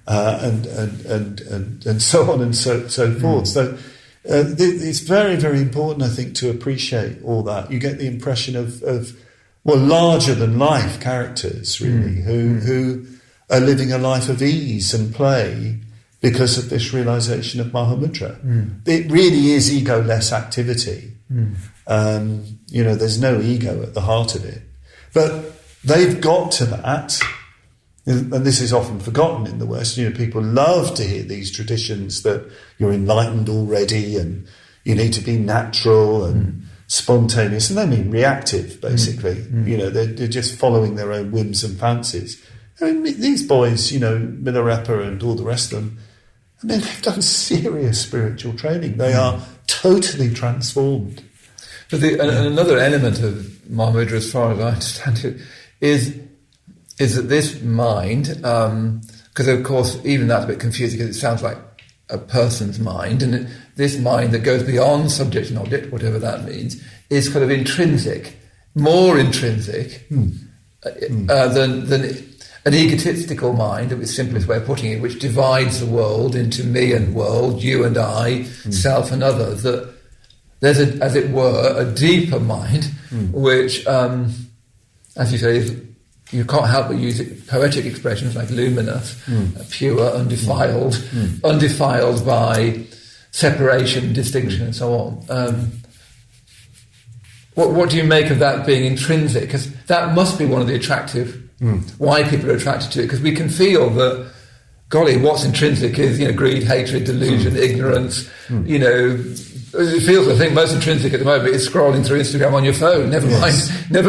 and so on and so forth. So it's very, very important, I think, to appreciate all that. You get the impression of larger than life characters, really, who are living a life of ease and play because of this realization of Mahamudra. It really is ego-less activity. There's no ego at the heart of it. But they've got to that, and this is often forgotten in the West. People love to hear these traditions that you're enlightened already and you need to be natural and spontaneous, and they mean reactive, basically. They're just following their own whims and fancies. I mean, these boys, Milarepa and all the rest of them, I mean, they've done serious spiritual training. They are totally transformed. But another element of Mahamudra, as far as I understand it, is that this mind, because of course even that's a bit confusing because it sounds like a person's mind, and this mind that goes beyond subject and object, whatever that means, is kind of intrinsic, more intrinsic than an egotistical mind, the simplest way of putting it, which divides the world into me and world, you and I, self and other. That there's, as it were, a deeper mind, which, as you say, you can't help but use poetic expressions like luminous, pure, undefiled, undefiled by separation, distinction, and so on. What do you make of that being intrinsic? Because that must be one of the attractive, why people are attracted to it. Because we can feel that, golly, what's intrinsic is, greed, hatred, delusion, ignorance, it feels, I think, most intrinsic at the moment is scrolling through Instagram on your phone. Never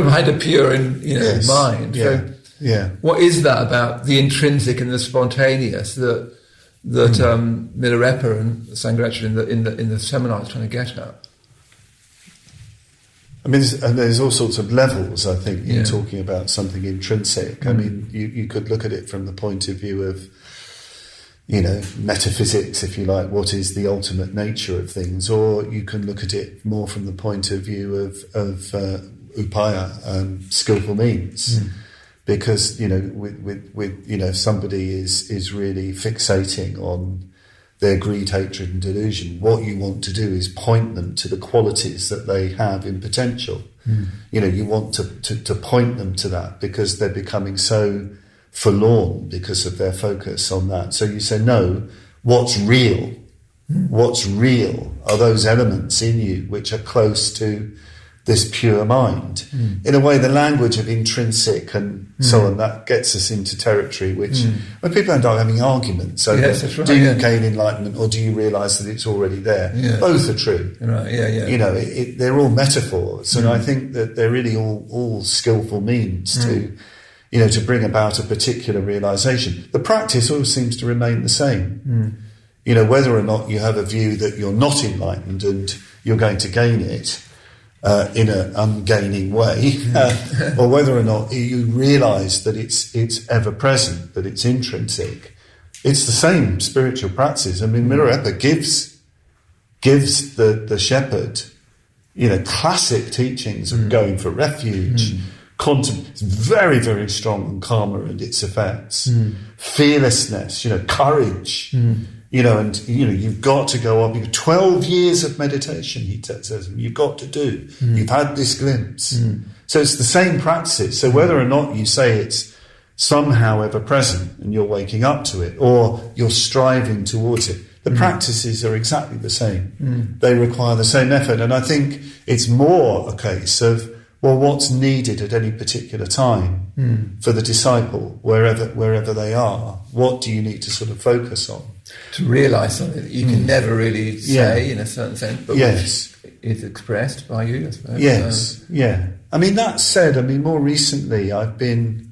mind a pure mind. So, what is that about the intrinsic and the spontaneous that Milarepa and Sangharakshita in the seminar is trying to get at? I mean, there's all sorts of levels, I think, in talking about something intrinsic. I mean, you could look at it from the point of view of, metaphysics, if you like, what is the ultimate nature of things, or you can look at it more from the point of view of upaya, skillful means. Because, if somebody is really fixating on their greed, hatred and delusion, what you want to do is point them to the qualities that they have in potential. You want to point them to that because they're becoming so forlorn because of their focus on that. So you say, no, what's real? What's real are those elements in you which are close to this pure mind. In a way, the language of intrinsic and so on, that gets us into territory which, when people end up having arguments over, do you gain enlightenment or do you realise that it's already there? Both are true. They're all metaphors, and I think that they're really all skillful means to bring about a particular realisation. The practice all seems to remain the same. Whether or not you have a view that you're not enlightened and you're going to gain it, in an ungaining way, or whether or not you realise that it's ever present, that it's intrinsic. It's the same spiritual practice. I mean, Milarepa gives the shepherd, classic teachings of going for refuge. It's very, very strong on karma and its effects. Fearlessness, courage. You've got to go up. 12 years of meditation, he says, you've got to do. You've had this glimpse. So it's the same practice. So whether or not you say it's somehow ever present and you're waking up to it, or you're striving towards it, the practices are exactly the same. They require the same effort. And I think it's more a case of, well, what's needed at any particular time for the disciple, wherever they are? What do you need to sort of focus on? to realise something that you can never really say in a certain sense, but which is expressed by you, I suppose. Yes, I mean, that said, more recently I think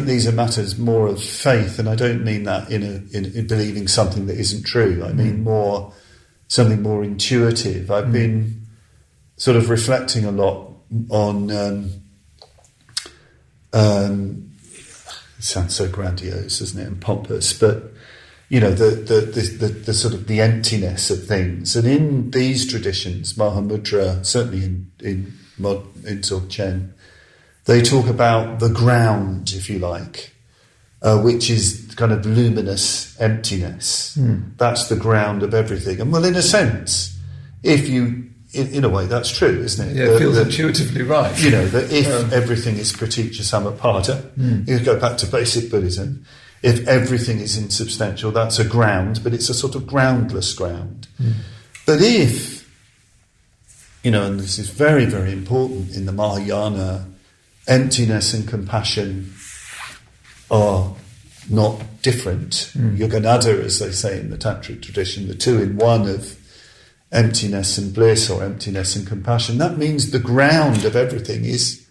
these are matters more of faith, and I don't mean that in believing something that isn't true. I mean something more intuitive. I've been sort of reflecting a lot on it sounds so grandiose, doesn't it, and pompous, but the sort of the emptiness of things. And in these traditions, Mahamudra, certainly in Dzogchen, they talk about the ground, if you like, which is kind of luminous emptiness. That's the ground of everything. And well, in a sense, in a way, that's true, isn't it? Yeah, it feels intuitively right. That if everything is praticca samappada, you go back to basic Buddhism, if everything is insubstantial, that's a ground, but it's a sort of groundless ground. But if, and this is very, very important in the Mahayana, emptiness and compassion are not different. Yoganada, as they say in the Tantric tradition, the two in one of emptiness and bliss, or emptiness and compassion. That means the ground of everything is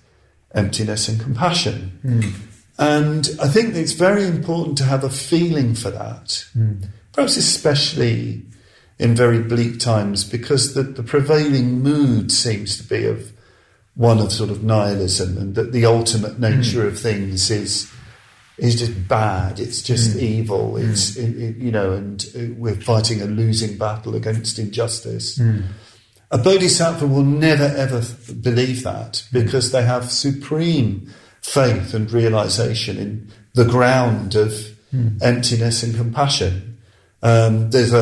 emptiness and compassion. And I think it's very important to have a feeling for that, perhaps especially in very bleak times, because the prevailing mood seems to be of one of sort of nihilism, and that the ultimate nature of things is just bad. It's just evil. It's and we're fighting a losing battle against injustice. A bodhisattva will never ever believe that, because they have supreme faith and realization in the ground of emptiness and compassion. There's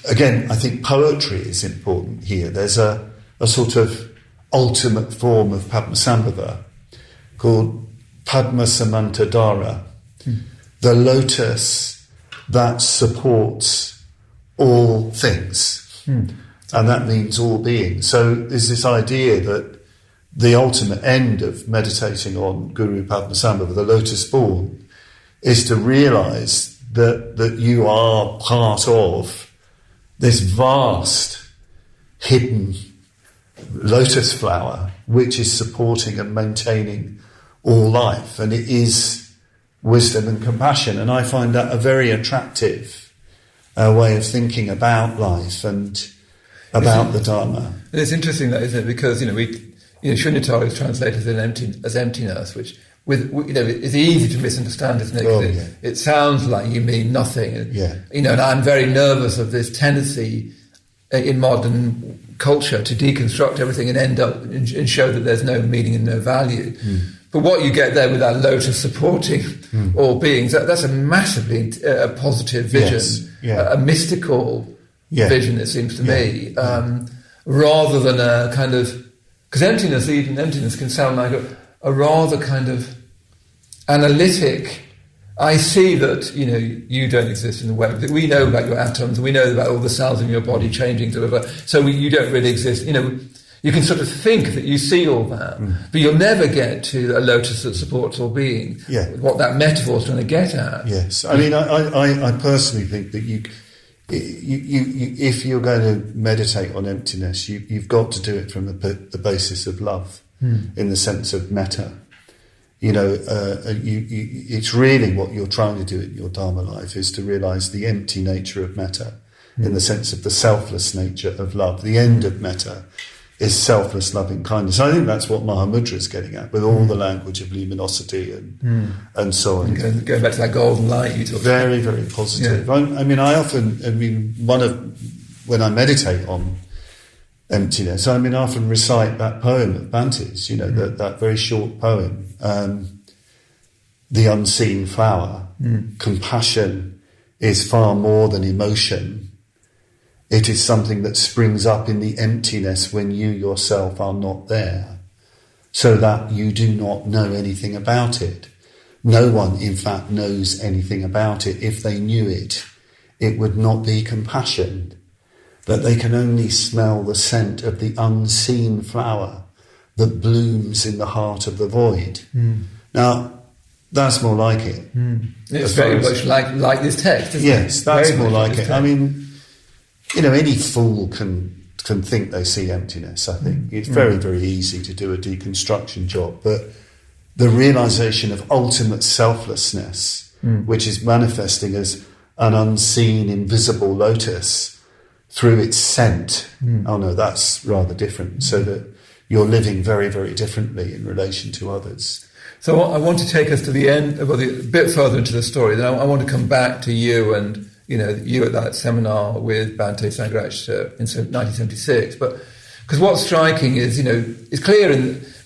again, I think poetry is important here. There's a sort of ultimate form of Padmasambhava called Padmasamantadhara, the lotus that supports all things. And that means all beings. So there's this idea that the ultimate end of meditating on Guru Padmasambhava, the lotus form, is to realise that you are part of this vast hidden lotus flower which is supporting and maintaining all life, and it is wisdom and compassion. And I find that a very attractive way of thinking about life and about the Dharma. It's interesting, that, isn't it? Because Shunyata is translated as emptiness, which is easy to misunderstand, isn't it? It sounds like you mean nothing. And I'm very nervous of this tendency in modern culture to deconstruct everything and end up and show that there's no meaning and no value. But what you get there with that lotus supporting all beings, that's a massively positive vision, a mystical vision, it seems to me, rather than a kind of... Because emptiness can sound like a rather kind of analytic... I see that, you don't exist in the web. We know about your atoms, we know about all the cells in your body changing, so you don't really exist. You can sort of think that you see all that, but you'll never get to a lotus that supports all beings. What that metaphor is trying to get at. Yes, I mean, I personally think that you if you're going to meditate on emptiness, you've got to do it from the basis of love, in the sense of metta. It's really what you're trying to do in your Dharma life is to realise the empty nature of metta, in the sense of the selfless nature of love. The end of metta is selfless loving kindness. I think that's what Mahamudra is getting at, with all the language of luminosity and so on. And going back to that golden light you talked very, about. Very positive. When I meditate on emptiness, I often recite that poem of Bhante's, that very short poem, The Unseen Flower. Compassion is far more than emotion. It is something that springs up in the emptiness when you yourself are not there, so that you do not know anything about it. No one, in fact, knows anything about it. If they knew it, it would not be compassion. That they can only smell the scent of the unseen flower that blooms in the heart of the void. Now, that's more like it. It's very much like this text, isn't it? Yes, that's Very more much like this it. text. I mean, any fool can think they see emptiness, I think. It's very, very easy to do a deconstruction job, but the realisation of ultimate selflessness, which is manifesting as an unseen, invisible lotus through its scent, oh no, that's rather different, so that you're living very, very differently in relation to others. So I want to take us to the end, a bit further into the story. Then I want to come back to you and, you at that seminar with Bhante Sangharakshita in 1976. But because what's striking is, it's clear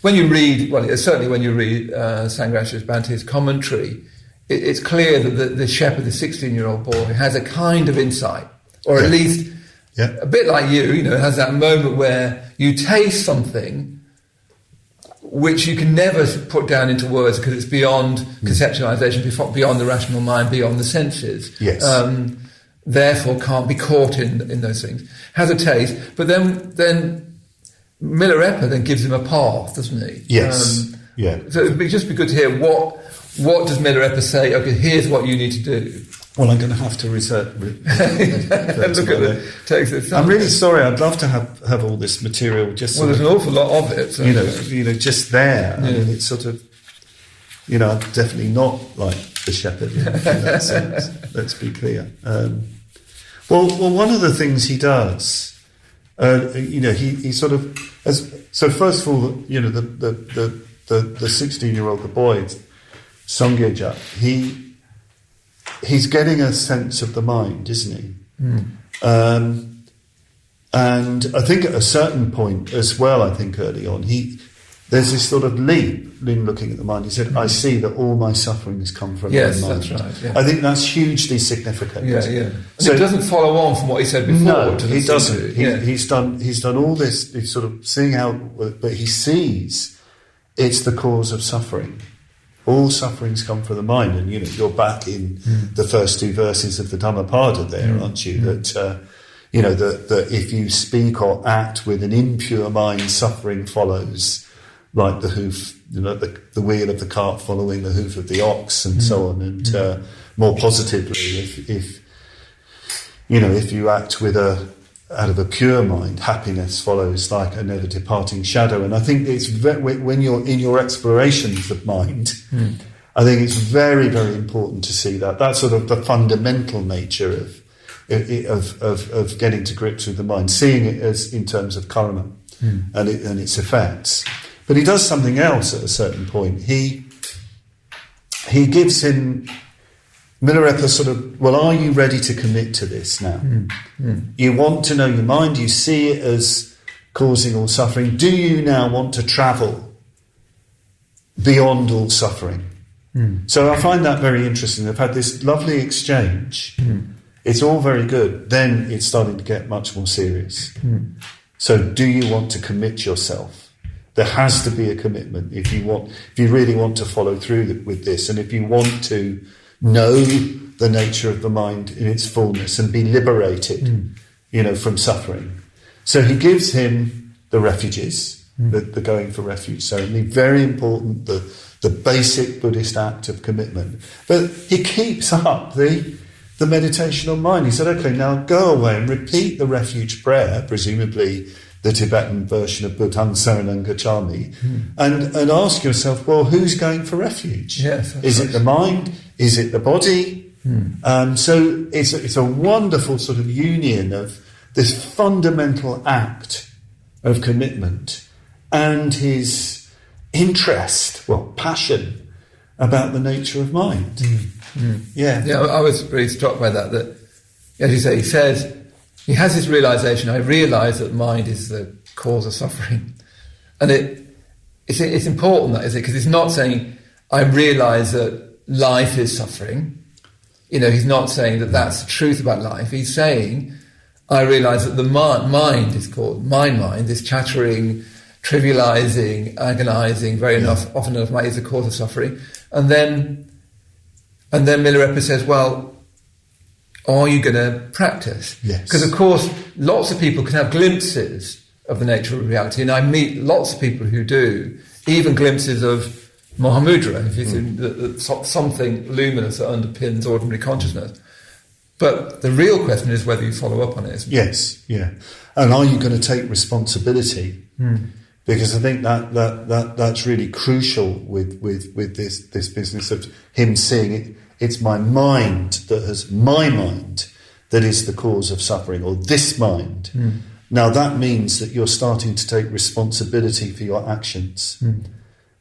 when you read Sangharakshita's Bhante's commentary, it's clear that the shepherd, the 16-year-old boy, has a kind of insight, or at least a bit like you, has that moment where you taste something which you can never put down into words because it's beyond conceptualization, beyond the rational mind, beyond the senses. Yes. Therefore can't be caught in those things. Has a taste, but then Milarepa then gives him a path, doesn't he? Yes. So it'd just be good to hear what does Milarepa say, okay, here's what you need to do. Well, I'm going to have to research. Look at the text. I'm really sorry. I'd love to have all this material just. Well, there's an awful lot of it. So just there. I mean, it's sort of, I'm definitely not like the shepherd in that sense. Let's be clear. Well, one of the things he does, he sort of, so first of all, the 16-year-old, the boy, Sangharakshita, he's getting a sense of the mind, isn't he? And I think at a certain point as well, early on, there's this sort of leap in looking at the mind. He said, I see that all my sufferings come from my mind. Yes, that's right. Yeah. I think that's hugely significant. Yeah. So it doesn't follow on from what he said before. No, he doesn't. He's done all this, he's sort of seeing how, but he sees it's the cause of suffering. All sufferings come from the mind, and you're back in the first two verses of the Dhammapada there, aren't you? That that if you speak or act with an impure mind, suffering follows, like the hoof, the wheel of the cart following the hoof of the ox, and so on. And more positively, if you act out of a pure mind, happiness follows like a never departing shadow. And I think it's when you're in your explorations of mind, I think it's very, very important to see that. That's sort of the fundamental nature of getting to grips with the mind, seeing it as in terms of karma and its effects. But he does something else at a certain point. He gives him Milarepa sort of, well, are you ready to commit to this now? You want to know your mind, you see it as causing all suffering. Do you now want to travel beyond all suffering? So I find that very interesting. They've had this lovely exchange. It's all very good. Then it's starting to get much more serious. So do you want to commit yourself? There has to be a commitment if you really want to follow through with this, and if you want to know the nature of the mind in its fullness and be liberated, from suffering. So he gives him the refuges, the going for refuge ceremony, very important, the basic Buddhist act of commitment. But he keeps up the meditation on mind. He said, okay, now go away and repeat the refuge prayer, presumably the Tibetan version of Buddhang Saranang Gacchami, and ask yourself, well, who's going for refuge? Yes, is it the mind? Is it the body? So it's a wonderful sort of union of this fundamental act of commitment and his interest, passion about the nature of mind. Yeah, I was really struck by that, as you say, he says, he has this realisation, I realise that mind is the cause of suffering. And it's important, that, is it? Because it's not saying, I realise that life is suffering. He's not saying that that's the truth about life. He's saying, I realise that the mind is called mind, this chattering, trivialising, agonising, often enough, mind is the cause of suffering. And then Milarepa says, well, are you going to practice? Yes. Because, of course, lots of people can have glimpses of the nature of reality, and I meet lots of people who do, even glimpses of Mahamudra, if you think something luminous that underpins ordinary consciousness. But the real question is whether you follow up on it. Isn't it? Yes, yeah. And are you going to take responsibility? Because I think that's really crucial with this business of him seeing it. It's my mind that is the cause of suffering, or this mind. Now that means that you're starting to take responsibility for your actions,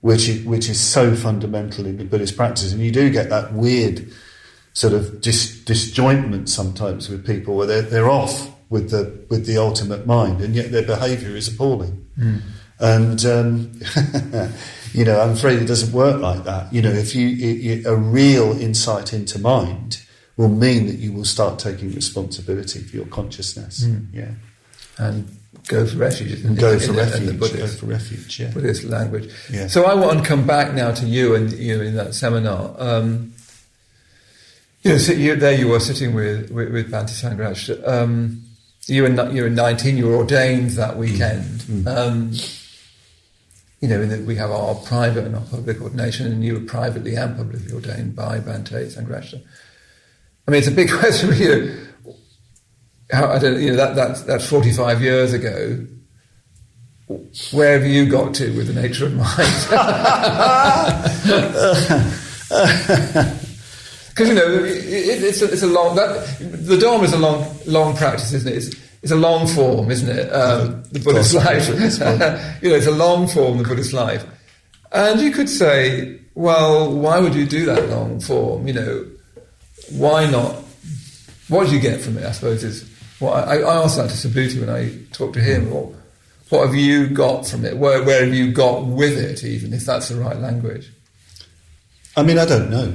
which is so fundamental in the Buddhist practice. And you do get that weird sort of disjointment sometimes with people where they're off with the ultimate mind, and yet their behaviour is appalling. And I'm afraid it doesn't work like that. If a real insight into mind will mean that you will start taking responsibility for your consciousness. And go for refuge. Go for refuge. Yeah. Buddhist language. Yeah. So I want to come back now to you and in that seminar. You were sitting with Bhante Sangharakshita. You were 19. You were ordained that weekend. We have our private and our public ordination, and you were privately and publicly ordained by Bhante Sangharakshita. I mean, it's a big question for you. That's 45 years ago. Where have you got to with the nature of mind? Because it's a long. The Dharma is a long practice, isn't it? It's a long form, isn't it? The Buddhist life. It's a long form, the Buddhist life. And you could say, well, why would you do that long form? Why not? What do you get from it? I suppose is. Well, I asked that to Subhuti when I talked to him. What have you got from it? Where have you got with it, even if that's the right language? I mean, I don't know.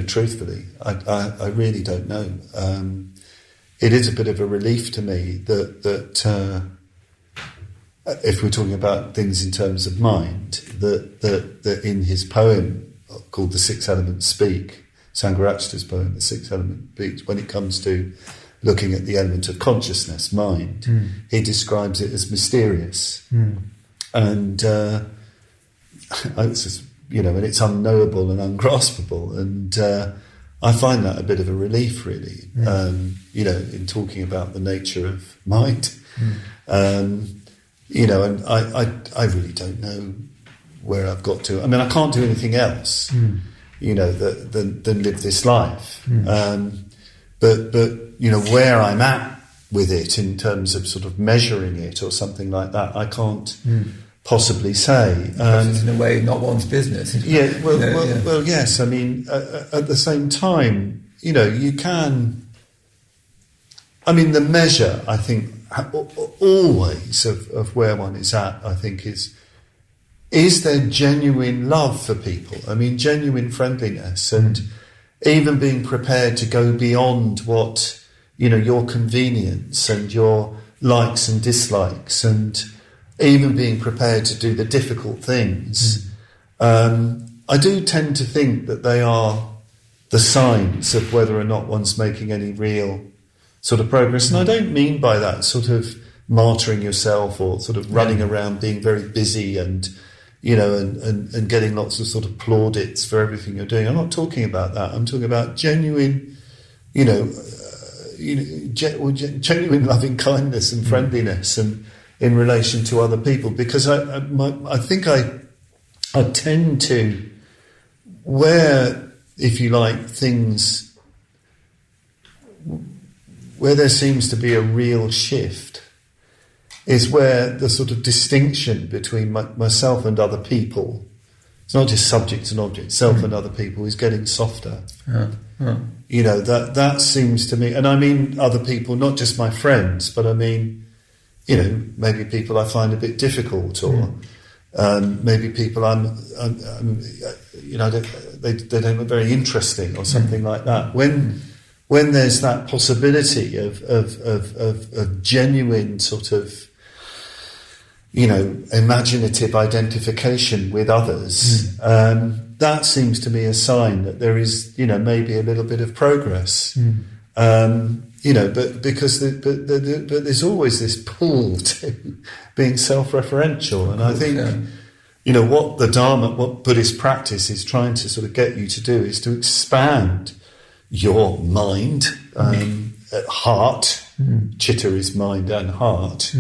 Truthfully, I really don't know. It is a bit of a relief to me that if we're talking about things in terms of mind, that in his poem called "The Six Elements Speak," Sangharakshita's poem, "The Six Elements Speak," when it comes to looking at the element of consciousness, mind, he describes it as mysterious, and it's just, and it's unknowable and ungraspable, and I find that a bit of a relief, really. In talking about the nature of mind, and I really don't know where I've got to. I mean, I can't do anything else, than live this life. But where I'm at with it in terms of sort of measuring it or something like that, I can't possibly say. It's in a way not one's business. Well, yes. I mean, at the same time, you can. I mean, the measure, I think, always of where one is at, I think, is there genuine love for people? I mean, genuine friendliness, and even being prepared to go beyond what, your convenience and your likes and dislikes, and even being prepared to do the difficult things. I do tend to think that they are the signs of whether or not one's making any real sort of progress. And I don't mean by that sort of martyring yourself or sort of running around being very busy and and getting lots of sort of plaudits for everything you're doing. I'm not talking about that. I'm talking about genuine, genuine loving kindness and friendliness and in relation to other people. Because I think I tend to, where, if you like, things, where there seems to be a real shift, is where the sort of distinction between myself and other people, it's not just subjects and objects, self and other people, is getting softer. That seems to me, and I mean other people, not just my friends, but I mean, maybe people I find a bit difficult, or maybe people they don't look very interesting, or something like that. When there's that possibility of genuine sort of, imaginative identification with others, that seems to me a sign that there is, maybe a little bit of progress. But there's always this pull to being self-referential, and I think what the Dharma, what Buddhist practice is trying to sort of get you to do is to expand your mind, heart. Chitta is mind and heart.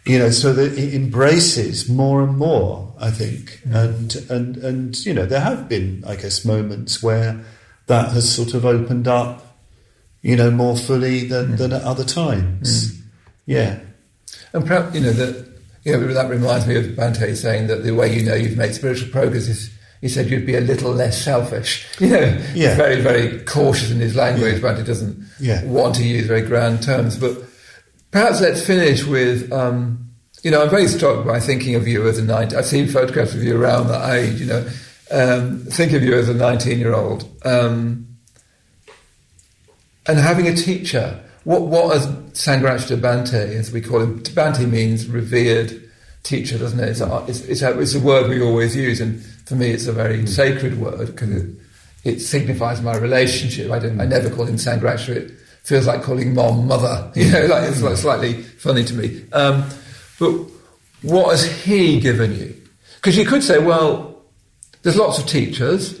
So that it embraces more and more, I think. And there have been, I guess, moments where that has sort of opened up, more fully than at other times. Yeah. And perhaps, that reminds me of Bhante saying that the way you've made spiritual progress is, he said you'd be a little less selfish. He's very, very cautious in his language. Bhante doesn't want to use very grand terms. But perhaps let's finish with, I'm very struck by thinking of you as a 19... I've seen photographs of you around that age, think of you as a 19-year-old. And having a teacher. What is Sangharakshita Bhante, as we call him? Bhante means revered teacher, doesn't it? It's a word we always use, and for me it's a very sacred word because it signifies my relationship. I never call him Sangharakshita. It feels like calling mom mother. It's like slightly funny to me. But what has he given you? Because you could say, well, there's lots of teachers.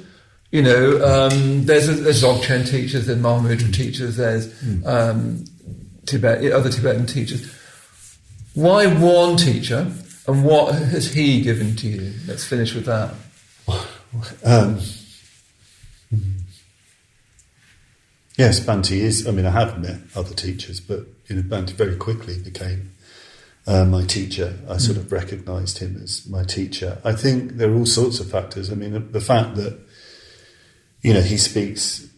There's Dzogchen teachers, there's Mahamudra teachers, there's other Tibetan teachers. Why one teacher, and what has he given to you? Let's finish with that. Yes, Bhante is. I have met other teachers, but Bhante very quickly became my teacher. I sort of recognised him as my teacher. I think there are all sorts of factors. The fact that he speaks.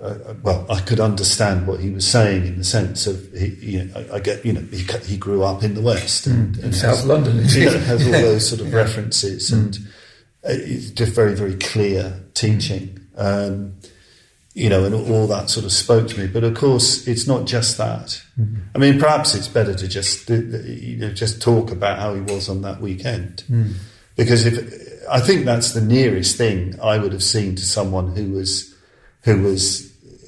I could understand what he was saying in the sense of he grew up in the West and South London. Has all those sort of references and it's just very, very clear teaching. And all that sort of spoke to me. But of course, it's not just that. Perhaps it's better to just talk about how he was on that weekend, because I think that's the nearest thing I would have seen to someone who was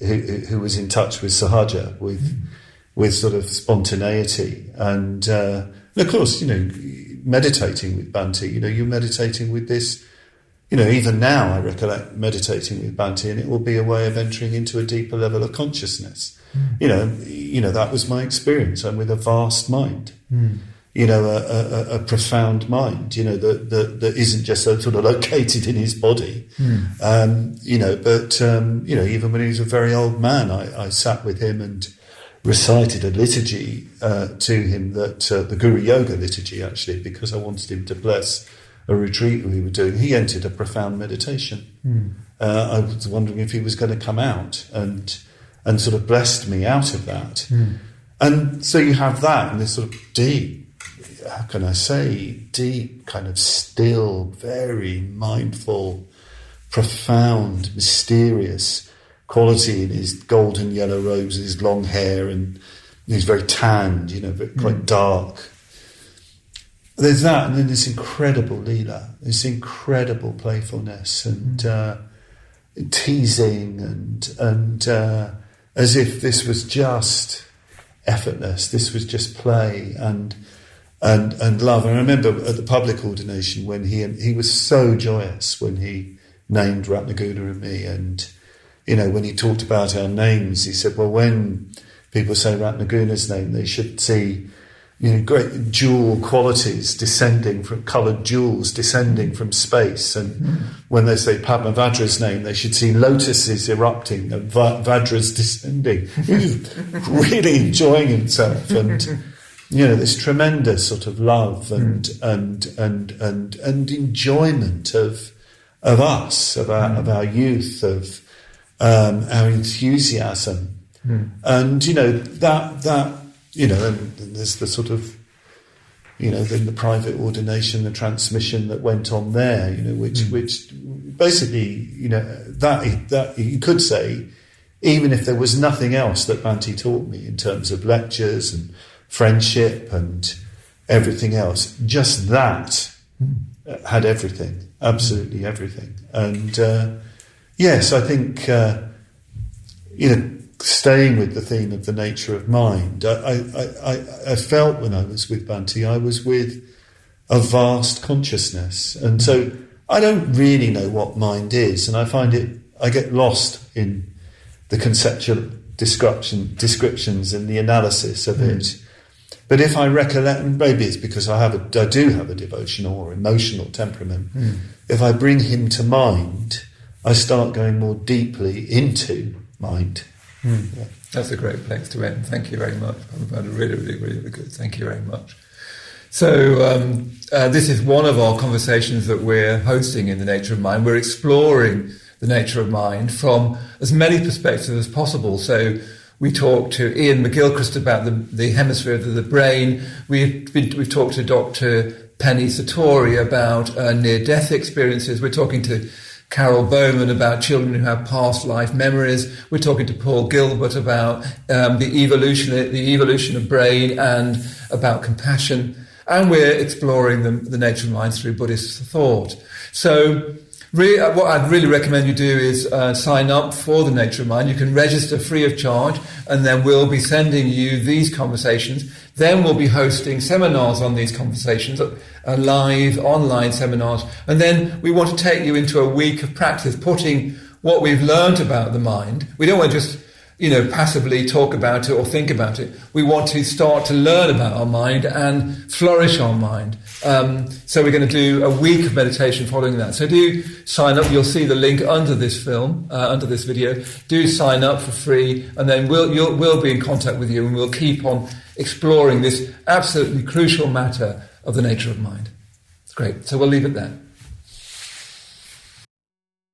in touch with sahaja, with sort of spontaneity, and of course, meditating with Bhante. You're meditating with this. Even now I recollect meditating with Bhante, and it will be a way of entering into a deeper level of consciousness. That was my experience. I'm with a vast mind. A profound mind, that isn't just sort of located in his body. But even when he was a very old man, I sat with him and recited a liturgy to him, that the Guru Yoga liturgy, actually, because I wanted him to bless a retreat we were doing. He entered a profound meditation. I was wondering if he was going to come out and sort of blessed me out of that. And so you have that, and this sort of deep, how can I say, deep, kind of still, very mindful, profound, mysterious quality in his golden yellow robes, his long hair, and he's very tanned, quite dark. There's that, and then this incredible lila, this incredible playfulness and teasing, and as if this was just effortless, this was just play and love. And I remember at the public ordination when he was so joyous when he named Ratnaguna and me, and when he talked about our names, he said, well, when people say Ratnaguna's name, they should see great jewel qualities descending from coloured jewels descending from space, and when they say Padmavajra's name, they should see lotuses erupting and Vajras descending. He was really enjoying himself, and this tremendous sort of love and enjoyment of us, of our youth, of our enthusiasm, and that. And there's the sort of, then the private ordination, the transmission that went on there, which basically, that you could say, even if there was nothing else that Bhante taught me in terms of lectures and friendship and everything else, just that had everything, absolutely everything. And yes, I think, staying with the theme of the nature of mind, I felt when I was with Bhante, I was with of vast consciousness. And so I don't really know what mind is, and I get lost in the conceptual descriptions and the analysis of it. But if I recollect, maybe it's because I do have a devotional or emotional temperament. If I bring him to mind, I start going more deeply into mind. Yeah. That's a great place to end. Thank you very much. I found it really, really, really good. Thank you very much. So this is one of our conversations that we're hosting in The Nature of Mind. We're exploring the nature of mind from as many perspectives as possible. So we talked to Ian McGilchrist about the hemisphere of the brain. We've talked to Dr. Penny Satori about near-death experiences. We're talking to Carol Bowman about children who have past life memories. We're talking to Paul Gilbert about the evolution of brain and about compassion. And we're exploring the nature of mind through Buddhist thought. So what I'd really recommend you do is sign up for the Nature of Mind. You can register free of charge, and then we'll be sending you these conversations. Then we'll be hosting seminars on these conversations, live online seminars. And then we want to take you into a week of practice, putting what we've learned about the mind. We don't want to just passively talk about it or think about it. We want to start to learn about our mind and flourish our mind. So we're going to do a week of meditation following that. So do sign up. You'll see the link under this film, under this video. Do sign up for free, and then we'll be in contact with you, and we'll keep on exploring this absolutely crucial matter of the nature of mind. Great. So we'll leave it there.